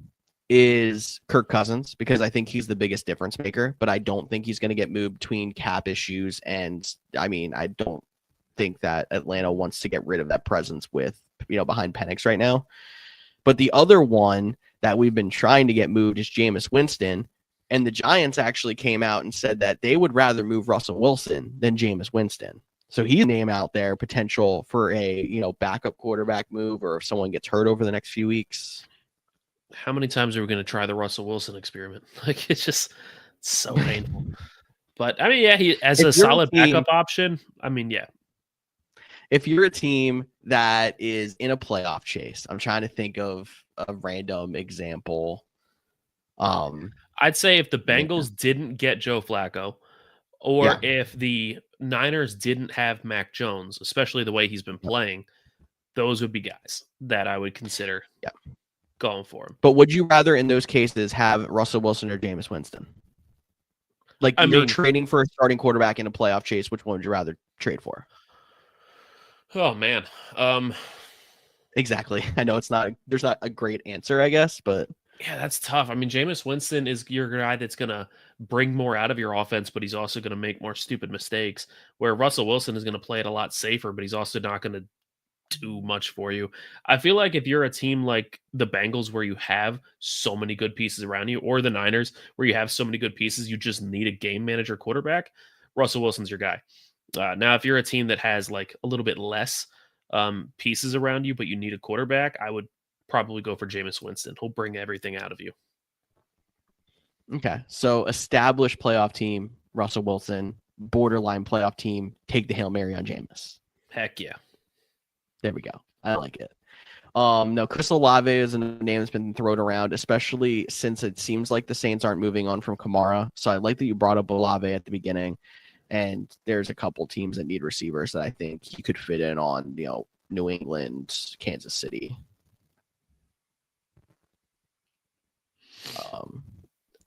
is Kirk Cousins because I think he's the biggest difference maker, but I don't think he's going to get moved between cap issues. And I mean, I don't think that Atlanta wants to get rid of that presence with, behind Penix right now. But the other one that we've been trying to get moved is Jameis Winston. And the Giants actually came out and said that they would rather move Russell Wilson than Jameis Winston. So he's a name out there, potential for a, backup quarterback move, or if someone gets hurt over the next few weeks. How many times are we going to try the Russell Wilson experiment? Like, it's just so painful. But I mean, yeah, he as a solid backup option. I mean, yeah. If you're a team that is in a playoff chase, I'm trying to think of a random example. I'd say if the Bengals didn't get Joe Flacco, or if the Niners didn't have Mac Jones, especially the way he's been playing, those would be guys that I would consider going for him. But would you rather in those cases have Russell Wilson or Jameis Winston? Like, you're trading for a starting quarterback in a playoff chase. Which one would you rather trade for? Oh, man. Exactly. I know there's not a great answer, I guess, but. Yeah, that's tough. I mean, Jameis Winston is your guy that's going to bring more out of your offense, but he's also going to make more stupid mistakes, where Russell Wilson is going to play it a lot safer, but he's also not going to do much for you. I feel like if you're a team like the Bengals, where you have so many good pieces around you, or the Niners, where you have so many good pieces, you just need a game manager quarterback, Russell Wilson's your guy. Now, if you're a team that has like a little bit less pieces around you, but you need a quarterback, I would probably go for Jameis Winston. He'll bring everything out of you. Okay. So established playoff team, Russell Wilson. Borderline playoff team, take the Hail Mary on Jameis. Heck yeah. There we go. I like it. No, Chris Olave is a name that's been thrown around, especially since it seems like the Saints aren't moving on from Kamara. So I like that you brought up Olave at the beginning. And there's a couple teams that need receivers that I think he could fit in on, New England, Kansas City.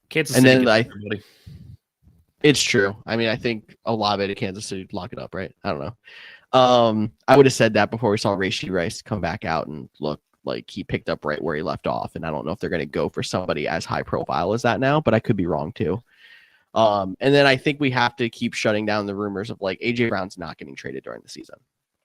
Kansas and City then everybody. It's true. I mean, I think Olave to Kansas City lock it up, right? I don't know. I would have said that before we saw Rashee Rice come back out and look like he picked up right where he left off. And I don't know if they're going to go for somebody as high profile as that now, but I could be wrong too. And then I think we have to keep shutting down the rumors of like AJ Brown's not getting traded during the season.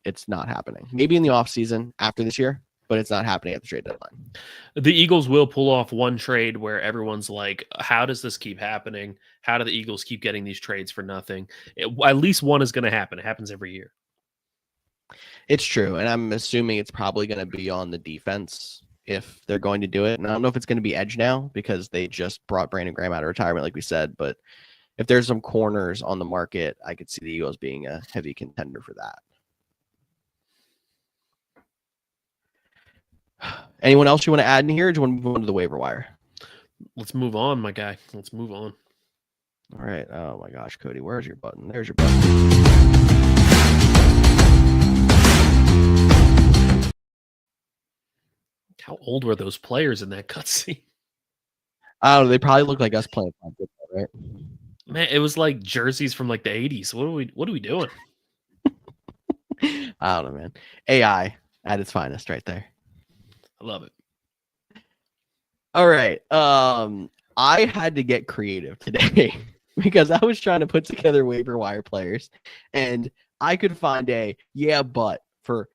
It's not happening. Maybe in the offseason after this year, but it's not happening at the trade deadline. The Eagles will pull off one trade where everyone's like, how does this keep happening? How do the Eagles keep getting these trades for nothing? At least one is going to happen. It happens every year. It's true. And I'm assuming it's probably going to be on the defense if they're going to do it. And I don't know if it's going to be edge now because they just brought Brandon Graham out of retirement, like we said. But if there's some corners on the market, I could see the Eagles being a heavy contender for that. Anyone else you want to add in here, or do you want to move on to the waiver wire? Let's move on, my guy. Let's move on. All right. Oh, my gosh, Cody, where's your button? There's your button. How old were those players in that cutscene? I don't know. They probably look like us playing football, right? Man, it was like jerseys from like the 80s. What are we doing? I don't know, man. AI at its finest right there. I love it. All right. I had to get creative today because I was trying to put together waiver wire players, and I could find but for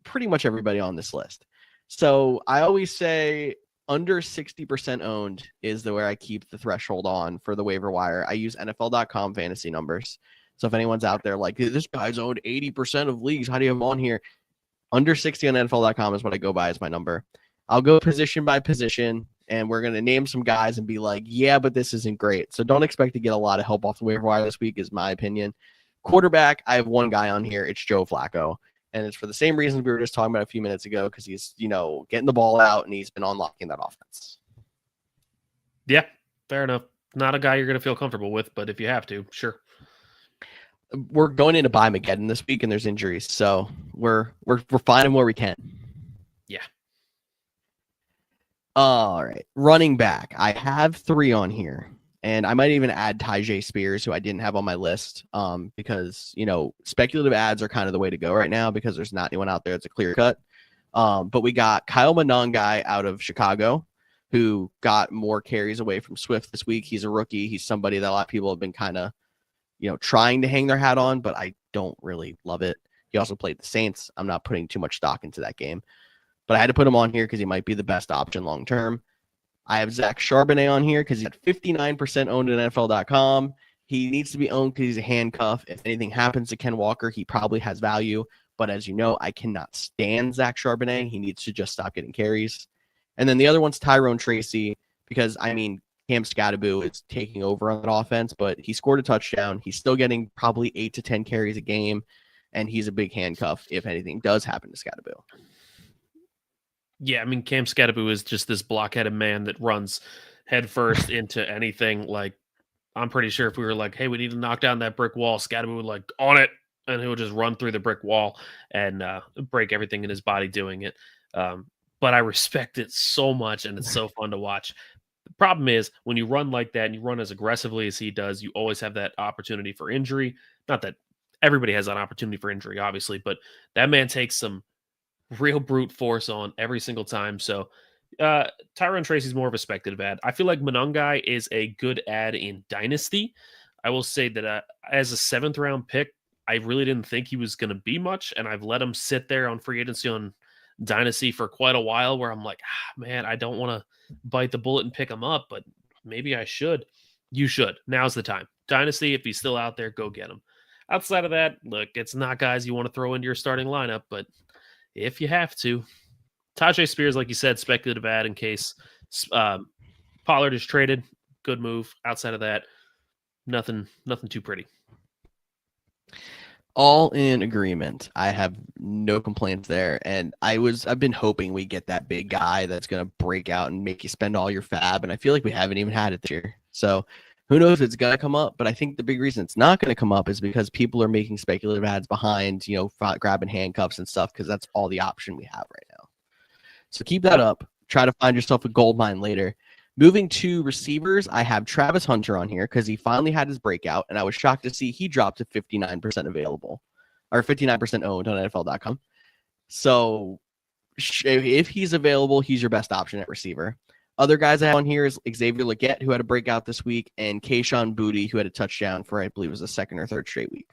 pretty much everybody on this list. So I always say under 60% owned is where I keep the threshold on for the waiver wire. I use NFL.com fantasy numbers. So if anyone's out there like, this guy's owned 80% of leagues, how do you have him on here? Under 60 on NFL.com is what I go by as my number. I'll go position by position, and we're going to name some guys and be like, yeah, but this isn't great. So don't expect to get a lot of help off the waiver wire this week is my opinion. Quarterback, I have one guy on here. It's Joe Flacco. And it's for the same reasons we were just talking about a few minutes ago, because he's, getting the ball out and he's been unlocking that offense. Yeah, fair enough. Not a guy you're going to feel comfortable with, but if you have to, sure. We're going into bye Mageddon this week, and there's injuries, so we're finding where we can. Yeah. All right, running back. I have 3 on here, and I might even add Tyjae Spears, who I didn't have on my list, because speculative ads are kind of the way to go right now because there's not anyone out there that's a clear cut. But we got Kyle Monangai out of Chicago, who got more carries away from Swift this week. He's a rookie. He's somebody that a lot of people have been kind of trying to hang their hat on, but I don't really love it. He also played the Saints. I'm not putting too much stock into that game, but I had to put him on here because he might be the best option long-term. I have Zach Charbonnet on here because he's at 59% owned at NFL.com. He needs to be owned because he's a handcuff. If anything happens to Ken Walker, he probably has value, but as you know, I cannot stand Zach Charbonnet. He needs to just stop getting carries. And then the other one's Tyrone Tracy because, Cam Scattaboo is taking over on that offense, but he scored a touchdown. He's still getting probably 8 to 10 carries a game, and he's a big handcuff if anything does happen to Scattaboo. Yeah, Cam Scattaboo is just this blockheaded man that runs headfirst into anything. Like, I'm pretty sure if we were like, hey, we need to knock down that brick wall, Scattaboo would like, on it, and he would just run through the brick wall and break everything in his body doing it. But I respect it so much, and it's so fun to watch. The problem is when you run like that and you run as aggressively as he does, you always have that opportunity for injury. Not that everybody has an opportunity for injury, obviously, but that man takes some real brute force on every single time. So Tyrone Tracy's more of a speculative ad. I feel like Monangai is a good ad in Dynasty. I will say that as a 7th round pick, I really didn't think he was going to be much, and I've let him sit there on free agency on Dynasty for quite a while where I'm like, man, I don't want to bite the bullet and pick him up, but maybe I should. You should. Now's the time. Dynasty, if he's still out there, go get him. Outside of that, look, it's not guys you want to throw into your starting lineup, but if you have to. Tyjae Spears, like you said, speculative ad in case Pollard is traded. Good move. Outside of that, nothing too pretty. All in agreement. I have no complaints there. And I've been hoping we get that big guy that's gonna break out and make you spend all your fab. And I feel like we haven't even had it this year. So who knows if it's gonna come up, but I think the big reason it's not gonna come up is because people are making speculative ads behind, grabbing handcuffs and stuff, because that's all the option we have right now. So keep that up. Try to find yourself a gold mine later. Moving to receivers, I have Travis Hunter on here because he finally had his breakout, and I was shocked to see he dropped to 59% available, or 59% owned on NFL.com. So if he's available, he's your best option at receiver. Other guys I have on here is Xavier Legette, who had a breakout this week, and Kayshon Boutte, who had a touchdown for, I believe, it was the second or third straight week.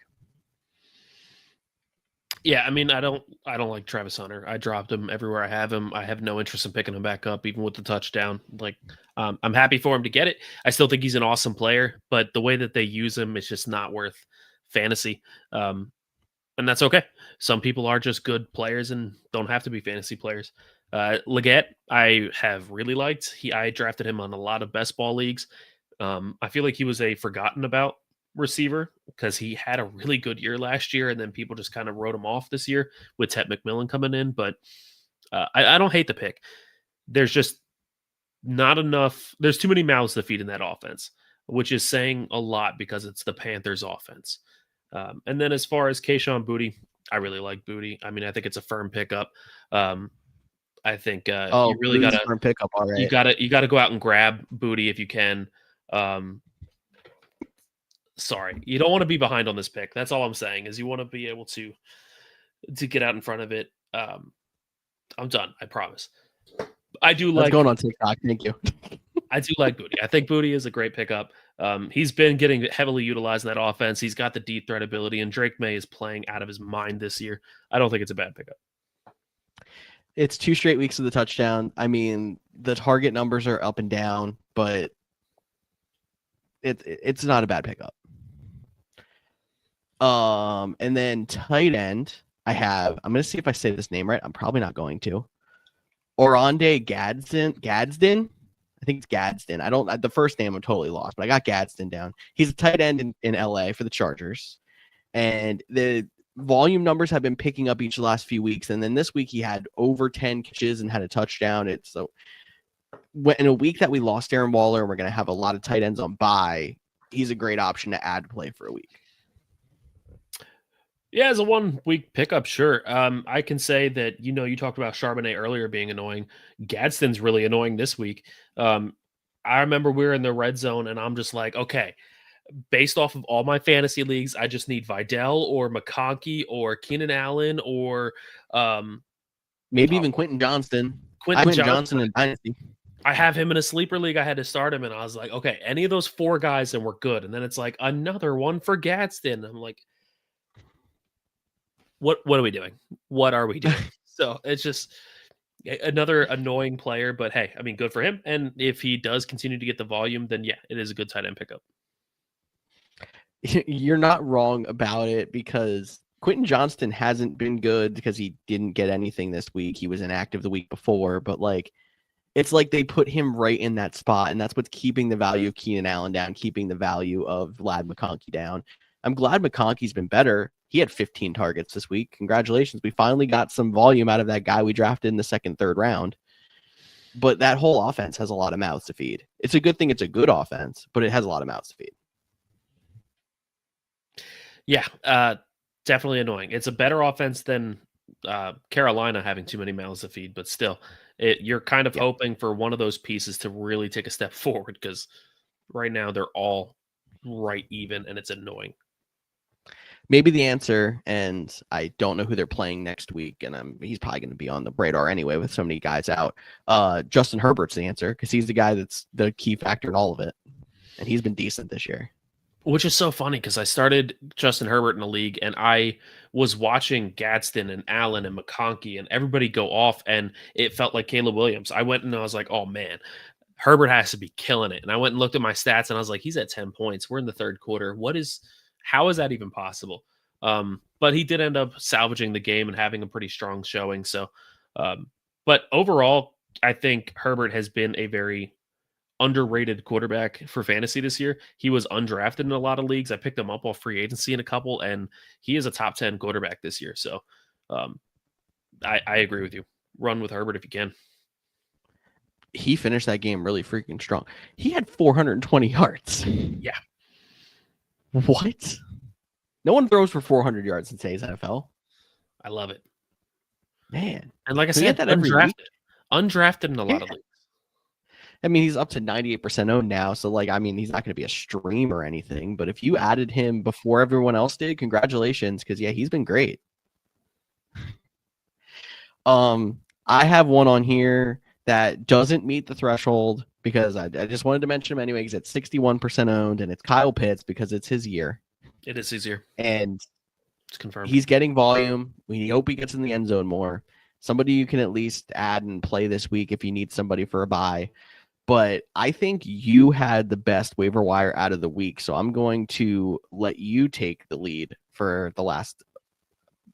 Yeah, I mean, I don't like Travis Hunter. I dropped him everywhere I have him. I have no interest in picking him back up, even with the touchdown. Like, I'm happy for him to get it. I still think he's an awesome player, but the way that they use him is just not worth fantasy. And that's okay. Some people are just good players and don't have to be fantasy players. Legette, I have really liked. I drafted him on a lot of best ball leagues. I feel like he was a forgotten about receiver because he had a really good year last year, and then people just kind of wrote him off this year with Ted McMillan coming in. But I don't hate the pick. There's just not enough. There's too many mouths to feed in that offense, which is saying a lot because it's the Panthers' offense. And then as far as Kayshon Boutte, I really like Boutte. I mean, I think it's a firm pickup. I think you really got to pick up. All right. You gotta go out and grab Boutte if you can. Sorry, you don't want to be behind on this pick. That's all I'm saying is you want to be able to get out in front of it. I'm done. I promise. I do like going on TikTok. Thank you. I do like Boutte. I think Boutte is a great pickup. He's been getting heavily utilized in that offense. He's got the deep threat ability, and Drake May is playing out of his mind this year. I don't think it's a bad pickup. It's 2 straight weeks of the touchdown. I mean, the target numbers are up and down, but it's not a bad pickup. And then tight end, I'm going to see if I say this name right. I'm probably not going to. Oronde Gadsden. I think it's Gadsden. The first name I'm totally lost, but I got Gadsden down. He's a tight end in LA for the Chargers. And the volume numbers have been picking up each of the last few weeks. And then this week he had over 10 catches and had a touchdown. In a week that we lost Darren Waller and we're going to have a lot of tight ends on bye, he's a great option to add play for a week. Yeah, as a 1 week pickup, sure. I can say that, you talked about Charbonnet earlier being annoying. Gadsden's really annoying this week. I remember we were in the red zone and I'm just like, okay, based off of all my fantasy leagues, I just need Vidal or McConkey or Keenan Allen or maybe even Quentin Johnston. Quentin Johnson in Dynasty. I have him in a sleeper league. I had to start him and I was like, okay, any of those 4 guys and we're good. And then it's like another one for Gadsden. I'm like, what are we doing? What are we doing? So it's just another annoying player, but hey, I mean, good for him. And if he does continue to get the volume, then yeah, it is a good tight end pickup. You're not wrong about it because Quentin Johnston hasn't been good because he didn't get anything this week. He was inactive the week before, but it's like they put him right in that spot, and that's what's keeping the value of Keenan Allen down, keeping the value of Vlad McConkey down. I'm glad McConkey's been better. He had 15 targets this week. Congratulations. We finally got some volume out of that guy we drafted in the second, third round. But that whole offense has a lot of mouths to feed. It's a good thing it's a good offense, but it has a lot of mouths to feed. Yeah, definitely annoying. It's a better offense than Carolina having too many mouths to feed, but still, you're kind of hoping for one of those pieces to really take a step forward because right now they're all right even, and it's annoying. Maybe the answer, and I don't know who they're playing next week, and he's probably going to be on the radar anyway with so many guys out. Justin Herbert's the answer because he's the guy that's the key factor in all of it, and he's been decent this year. Which is so funny because I started Justin Herbert in the league, and I was watching Gadsden and Allen and McConkey and everybody go off, and it felt like Caleb Williams. I went and I was like, oh, man, Herbert has to be killing it. And I went and looked at my stats, and I was like, he's at 10 points. We're in the third quarter. How is that even possible? But he did end up salvaging the game and having a pretty strong showing. So, but overall, I think Herbert has been a very underrated quarterback for fantasy this year. He was undrafted in a lot of leagues. I picked him up off free agency in a couple, and he is a top 10 quarterback this year. So um, I agree with you. Run with Herbert if you can. He finished that game really freaking strong. He had 420 yards. Yeah. What? No one throws for 400 yards in today's NFL. I love it. Man. And like I Can we said, get that every week? undrafted in a lot of leagues. I mean, he's up to 98% owned now. So, like, I mean, he's not going to be a stream or anything. But if you added him before everyone else did, congratulations. Because, yeah, he's been great. I have one on here that doesn't meet the threshold because I just wanted to mention him anyway because it's 61% owned, and it's Kyle Pitts because it's his year. It is his year. And it's confirmed. He's getting volume. We hope he gets in the end zone more. Somebody you can at least add and play this week if you need somebody for a bye. But I think you had the best waiver wire out of the week, so I'm going to let you take the lead for the last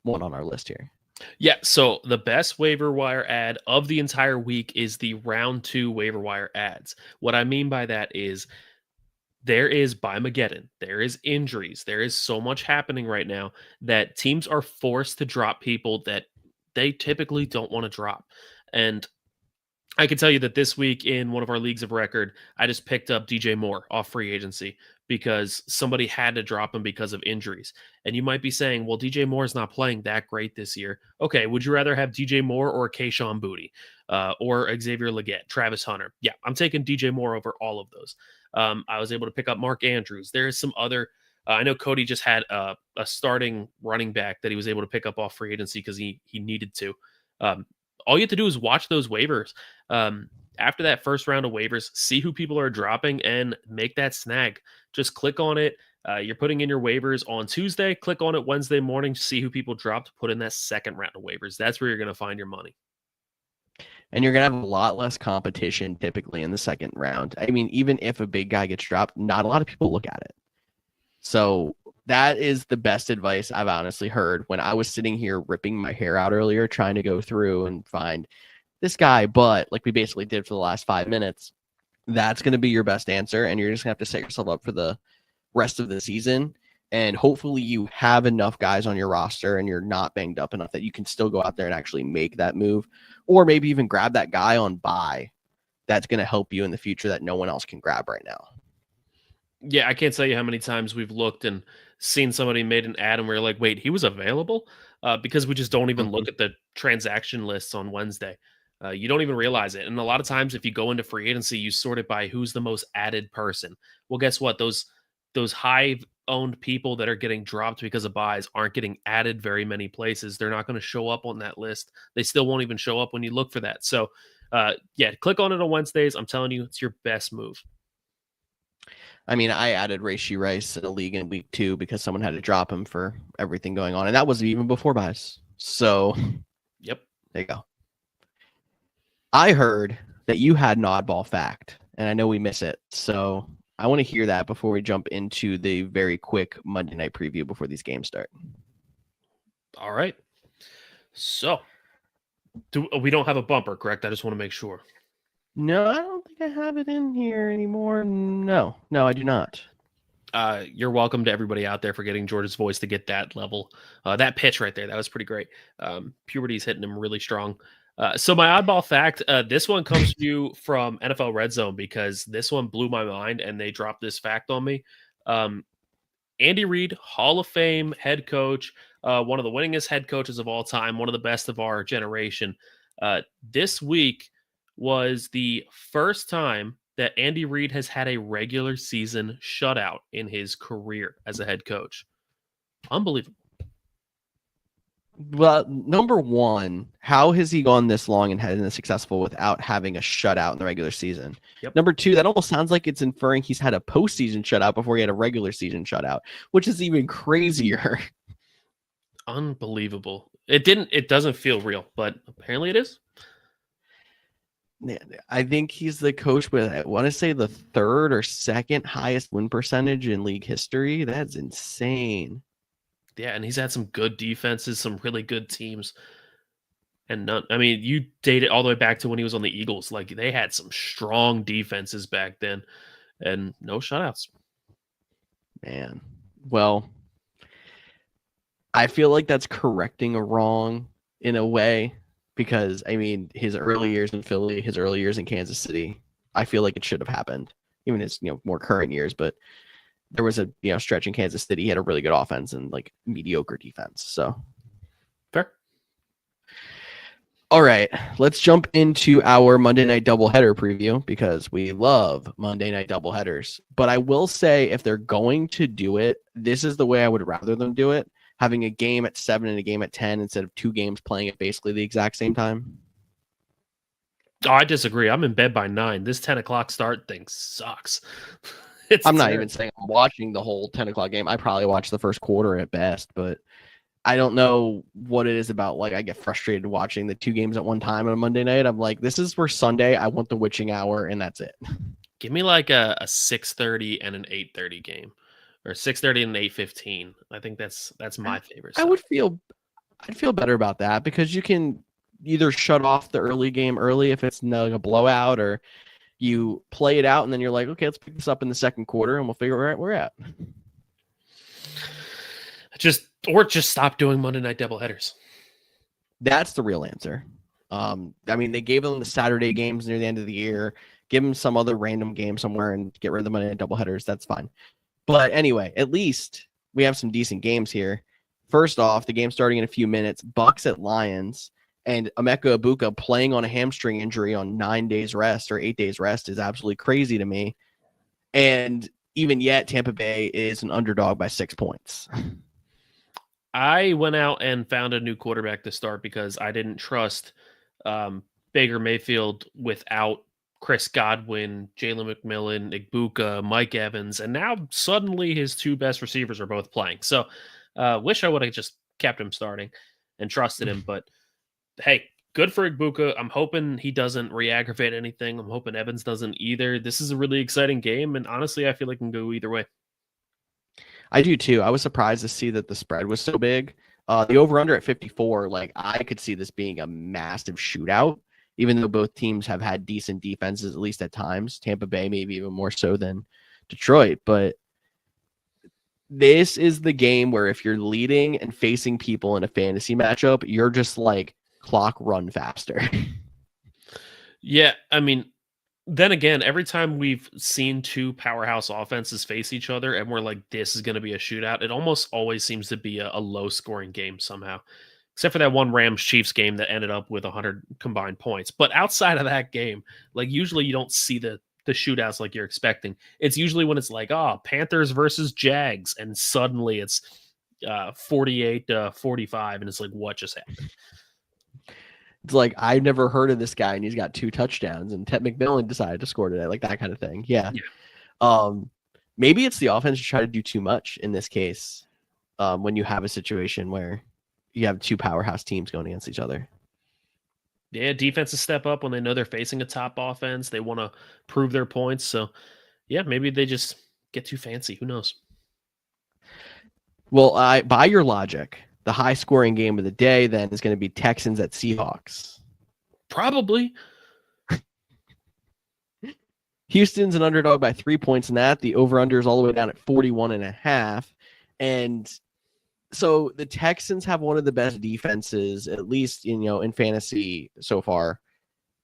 one on our list here. Yeah, so the best waiver wire ad of the entire week is the round 2 waiver wire ads. What I mean by that is there is Bimageddon, there is injuries, there is so much happening right now that teams are forced to drop people that they typically don't want to drop. And I can tell you that this week in one of our leagues of record, I just picked up DJ Moore off free agency because somebody had to drop him because of injuries. And you might be saying, well, DJ Moore is not playing that great this year. Okay, would you rather have DJ Moore or Kayshon Boutte or Xavier Legette, Travis Hunter? Yeah, I'm taking DJ Moore over all of those. I was able to pick up Mark Andrews. There is some other I know Cody just had a starting running back that he was able to pick up off free agency because he needed to. All you have to do is watch those waivers. After that first round of waivers, see who people are dropping and make that snag. Just click on it. You're putting in your waivers on Tuesday. Click on it Wednesday morning. See who people dropped. Put in that second round of waivers. That's where you're going to find your money. And you're going to have a lot less competition typically in the second round. I mean, even if a big guy gets dropped, not a lot of people look at it. So that is the best advice I've honestly heard when I was sitting here ripping my hair out earlier, trying to go through and find this guy, but like we basically did for the last 5 minutes. That's going to be your best answer. And you're just going to have to set yourself up for the rest of the season. And hopefully you have enough guys on your roster and you're not banged up enough that you can still go out there and actually make that move, or maybe even grab that guy on buy that's going to help you in the future that no one else can grab right now. Yeah, I can't tell you how many times we've looked and seen somebody made an ad and we're like, wait, he was available? Because we just don't even look at the transaction lists on Wednesday. You don't even realize it. And a lot of times if you go into free agency, you sort it by who's the most added person. Well, guess what? Those high owned people that are getting dropped because of buys aren't getting added very many places. They're not going to show up on that list. They still won't even show up when you look for that. So yeah, click on it on Wednesdays. I'm telling you, it's your best move. I mean, I added Rashee Rice in a league in week 2 because someone had to drop him for everything going on. And that wasn't even before buys. So yep, there you go. I heard that you had an oddball fact, and I know we miss it. So I want to hear that before we jump into the very quick Monday night preview before these games start. All right. So we don't have a bumper, correct? I just want to make sure. No, I don't think I have it in here anymore. No, I do not. You're welcome to everybody out there for getting George's voice to get that level. That pitch right there, that was pretty great. Puberty's hitting him really strong. So my oddball fact, this one comes to you from NFL Red Zone because this one blew my mind and they dropped this fact on me. Andy Reid, Hall of Fame head coach, one of the winningest head coaches of all time, one of the best of our generation. This week was the first time that Andy Reid has had a regular season shutout in his career as a head coach. Unbelievable. Well, number one, how has he gone this long and had been successful without having a shutout in the regular season? Yep. Number two, that almost sounds like it's inferring he's had a postseason shutout before he had a regular season shutout, which is even crazier. Unbelievable. It doesn't feel real, but apparently it is. I think he's the coach with, I want to say, the third or second highest win percentage in league history. That's insane. Yeah, and he's had some good defenses, some really good teams. And none. I mean, you date it all the way back to when he was on the Eagles. Like they had some strong defenses back then, and no shutouts. Man, well, I feel like that's correcting a wrong in a way because I mean his early years in Philly, his early years in Kansas City, I feel like it should have happened. Even his more current years, but there was a stretch in Kansas City. He had a really good offense and like mediocre defense. So fair. All right, let's jump into our Monday night doubleheader preview because we love Monday night doubleheaders. But I will say if they're going to do it, this is the way I would rather them do it. Having a game at 7 and a game at 10 instead of 2 games playing at basically the exact same time. Oh, I disagree. I'm in bed by 9. This 10 o'clock start thing sucks. I'm not even saying I'm watching the whole 10 o'clock game. I probably watch the first quarter at best, but I don't know what it is about. Like, I get frustrated watching the 2 games at one time on a Monday night. I'm like, this is for Sunday. I want the witching hour, and that's it. Give me like a 6:30 and an 8:30 game, or 6:30 and an 8:15. I think that's my favorite stuff. I'd feel better about that because you can either shut off the early game early if it's like a blowout, or you play it out and then you're like, okay, let's pick this up in the second quarter and we'll figure where we're at. Just stop doing Monday night doubleheaders. That's the real answer. I mean, they gave them the Saturday games near the end of the year. Give them some other random game somewhere and get rid of the Monday night doubleheaders. That's fine. But anyway, at least we have some decent games here. First off, the game starting in a few minutes. Bucks at Lions, and Emeka Ibuka playing on a hamstring injury on 9 days rest or 8 days rest is absolutely crazy to me. And even yet, Tampa Bay is an underdog by 6 points. I went out and found a new quarterback to start because I didn't trust Baker Mayfield without Chris Godwin, Jalen McMillan, Ibuka, Mike Evans, and now suddenly his 2 best receivers are both playing. So wish I would have just kept him starting and trusted him. But hey, good for Ibuka. I'm hoping he doesn't re-aggravate anything. I'm hoping Evans doesn't either. This is a really exciting game, and honestly, I feel like it can go either way. I do too. I was surprised to see that the spread was so big. The over-under at 54, like I could see this being a massive shootout, even though both teams have had decent defenses, at least at times. Tampa Bay maybe even more so than Detroit. But this is the game where if you're leading and facing people in a fantasy matchup, you're just like clock run faster. Yeah, I mean, then again, every time we've seen 2 powerhouse offenses face each other and we're like, this is going to be a shootout, it almost always seems to be a low scoring game somehow, except for that one Rams Chiefs game that ended up with 100 combined points. But outside of that game, like usually you don't see the shootouts like you're expecting. It's usually when it's like, Panthers versus Jags, and suddenly it's 48-45, and it's like, what just happened? It's like, I've never heard of this guy, and he's got 2 touchdowns, and Ted McMillan decided to score today, like that kind of thing. Yeah. Maybe it's the offense to try to do too much in this case when you have a situation where you have 2 powerhouse teams going against each other. Yeah, defenses step up when they know they're facing a top offense. They want to prove their points. So, yeah, maybe they just get too fancy. Who knows? Well, by your logic, the high-scoring game of the day then is going to be Texans at Seahawks. Probably. Houston's an underdog by 3 points in that. The over-under is all the way down at 41.5. And so the Texans have one of the best defenses, at least in fantasy so far.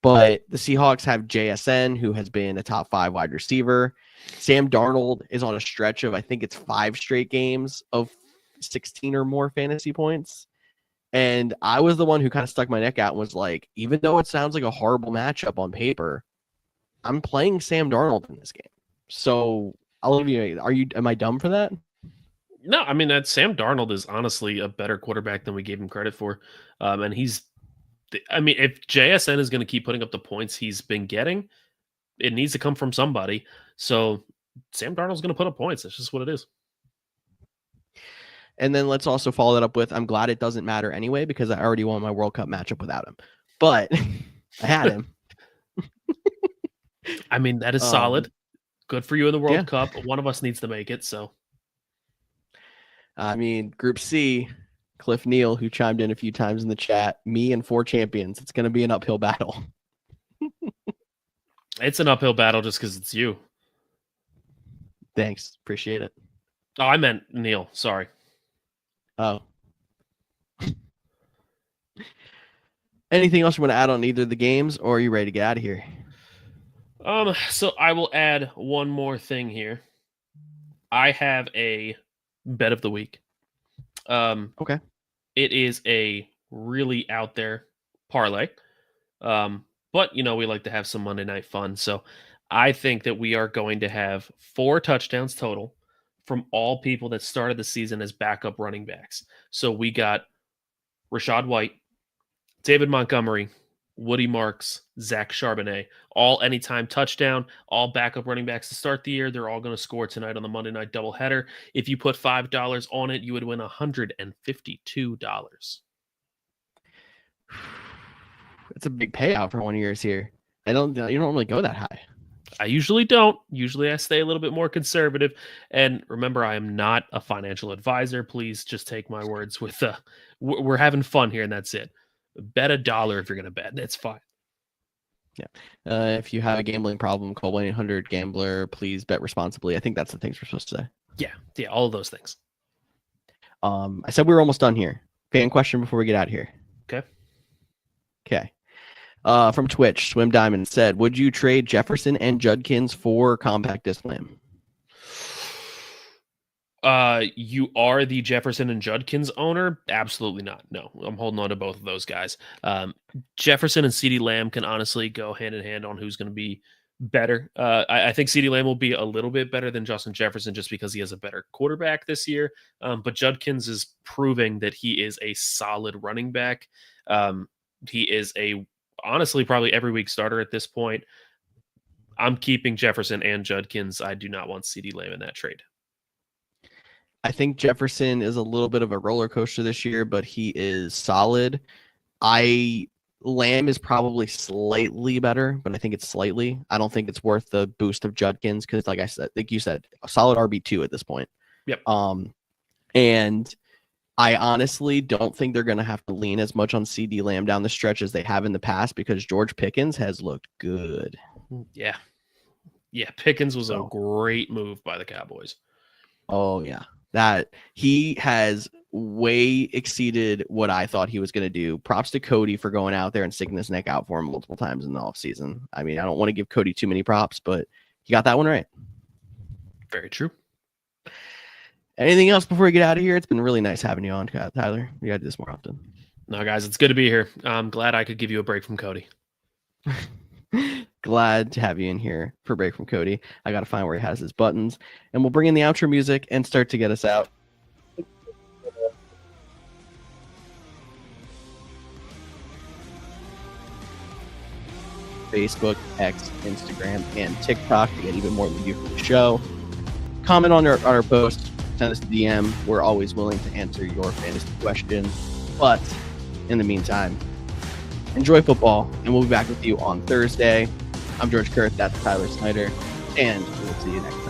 But the Seahawks have JSN, who has been a top 5 wide receiver. Sam Darnold is on a stretch of, I think it's 5 straight games of 16 or more fantasy points. And I was the one who kind of stuck my neck out and was like, even though it sounds like a horrible matchup on paper, I'm playing Sam Darnold in this game. So I'll leave you. Am I dumb for that? No, I mean, that Sam Darnold is honestly a better quarterback than we gave him credit for. And if JSN is going to keep putting up the points he's been getting, it needs to come from somebody. So Sam Darnold's going to put up points. That's just what it is. And then let's also follow that up with, I'm glad it doesn't matter anyway, because I already won my World Cup matchup without him. But I had him. I mean, that is solid. Good for you in the World Cup. One of us needs to make it. So, I mean, Group C, Cliff Neal, who chimed in a few times in the chat, me and 4 champions. It's going to be an uphill battle. It's an uphill battle just because it's you. Thanks. Appreciate it. Oh, I meant Neil. Sorry. Oh. Anything else you want to add on either of the games, or are you ready to get out of here? So I will add one more thing here. I have a bet of the week. Okay. It is a really out there parlay. But we like to have some Monday night fun. So I think that we are going to have 4 touchdowns total from all people that started the season as backup running backs. So we got Rashad White, David Montgomery, Woody Marks, Zach Charbonnet, all anytime touchdown, all backup running backs to start the year. They're all going to score tonight on the Monday night doubleheader. If you put $5 on it, you would win $152. It's a big payout for one of yours here. You don't normally go that high. I usually don't. Usually I stay a little bit more conservative. And remember, I am not a financial advisor. Please just take my words with we're having fun here, and that's it. Bet $1 if you're going to bet. It's fine. Yeah. If you have a gambling problem, call 1-800-GAMBLER. Please bet responsibly. I think that's the things we're supposed to say. Yeah, all of those things. I said we were almost done here. Fan question before we get out of here. Okay. From Twitch, Swim Diamond said, would you trade Jefferson and Judkins for compact disc lamb? You are the Jefferson and Judkins owner? Absolutely not. No, I'm holding on to both of those guys. Jefferson and CeeDee Lamb can honestly go hand in hand on who's going to be better. I think CeeDee Lamb will be a little bit better than Justin Jefferson just because he has a better quarterback this year. But Judkins is proving that he is a solid running back. He is honestly probably every week starter at this point. I'm keeping Jefferson and Judkins. I do not want CeeDee Lamb in that trade. I think Jefferson is a little bit of a roller coaster this year, but he is solid. Lamb is probably slightly better, but I think it's slightly. I don't think it's worth the boost of Judkins because, like you said, a solid RB2 at this point. Yep. And I honestly don't think they're going to have to lean as much on CeeDee Lamb down the stretch as they have in the past because George Pickens has looked good. Yeah. Pickens was a great move by the Cowboys. Oh, yeah. That he has way exceeded what I thought he was going to do. Props to Cody for going out there and sticking his neck out for him multiple times in the offseason. I mean, I don't want to give Cody too many props, but he got that one right. Very true. Anything else before we get out of here? It's been really nice having you on, Tyler. We got to do this more often. No, guys, it's good to be here. I'm glad I could give you a break from Cody. Glad to have you in here for break from Cody. I got to find where he has his buttons, and we'll bring in the outro music and start to get us out. Facebook, X, Instagram, and TikTok to get even more review for the show. Comment on our post, send us a DM. We're always willing to answer your fantasy questions. But in the meantime, enjoy football, and we'll be back with you on Thursday. I'm George Kurth, that's Tyler Snyder, and we'll see you next time.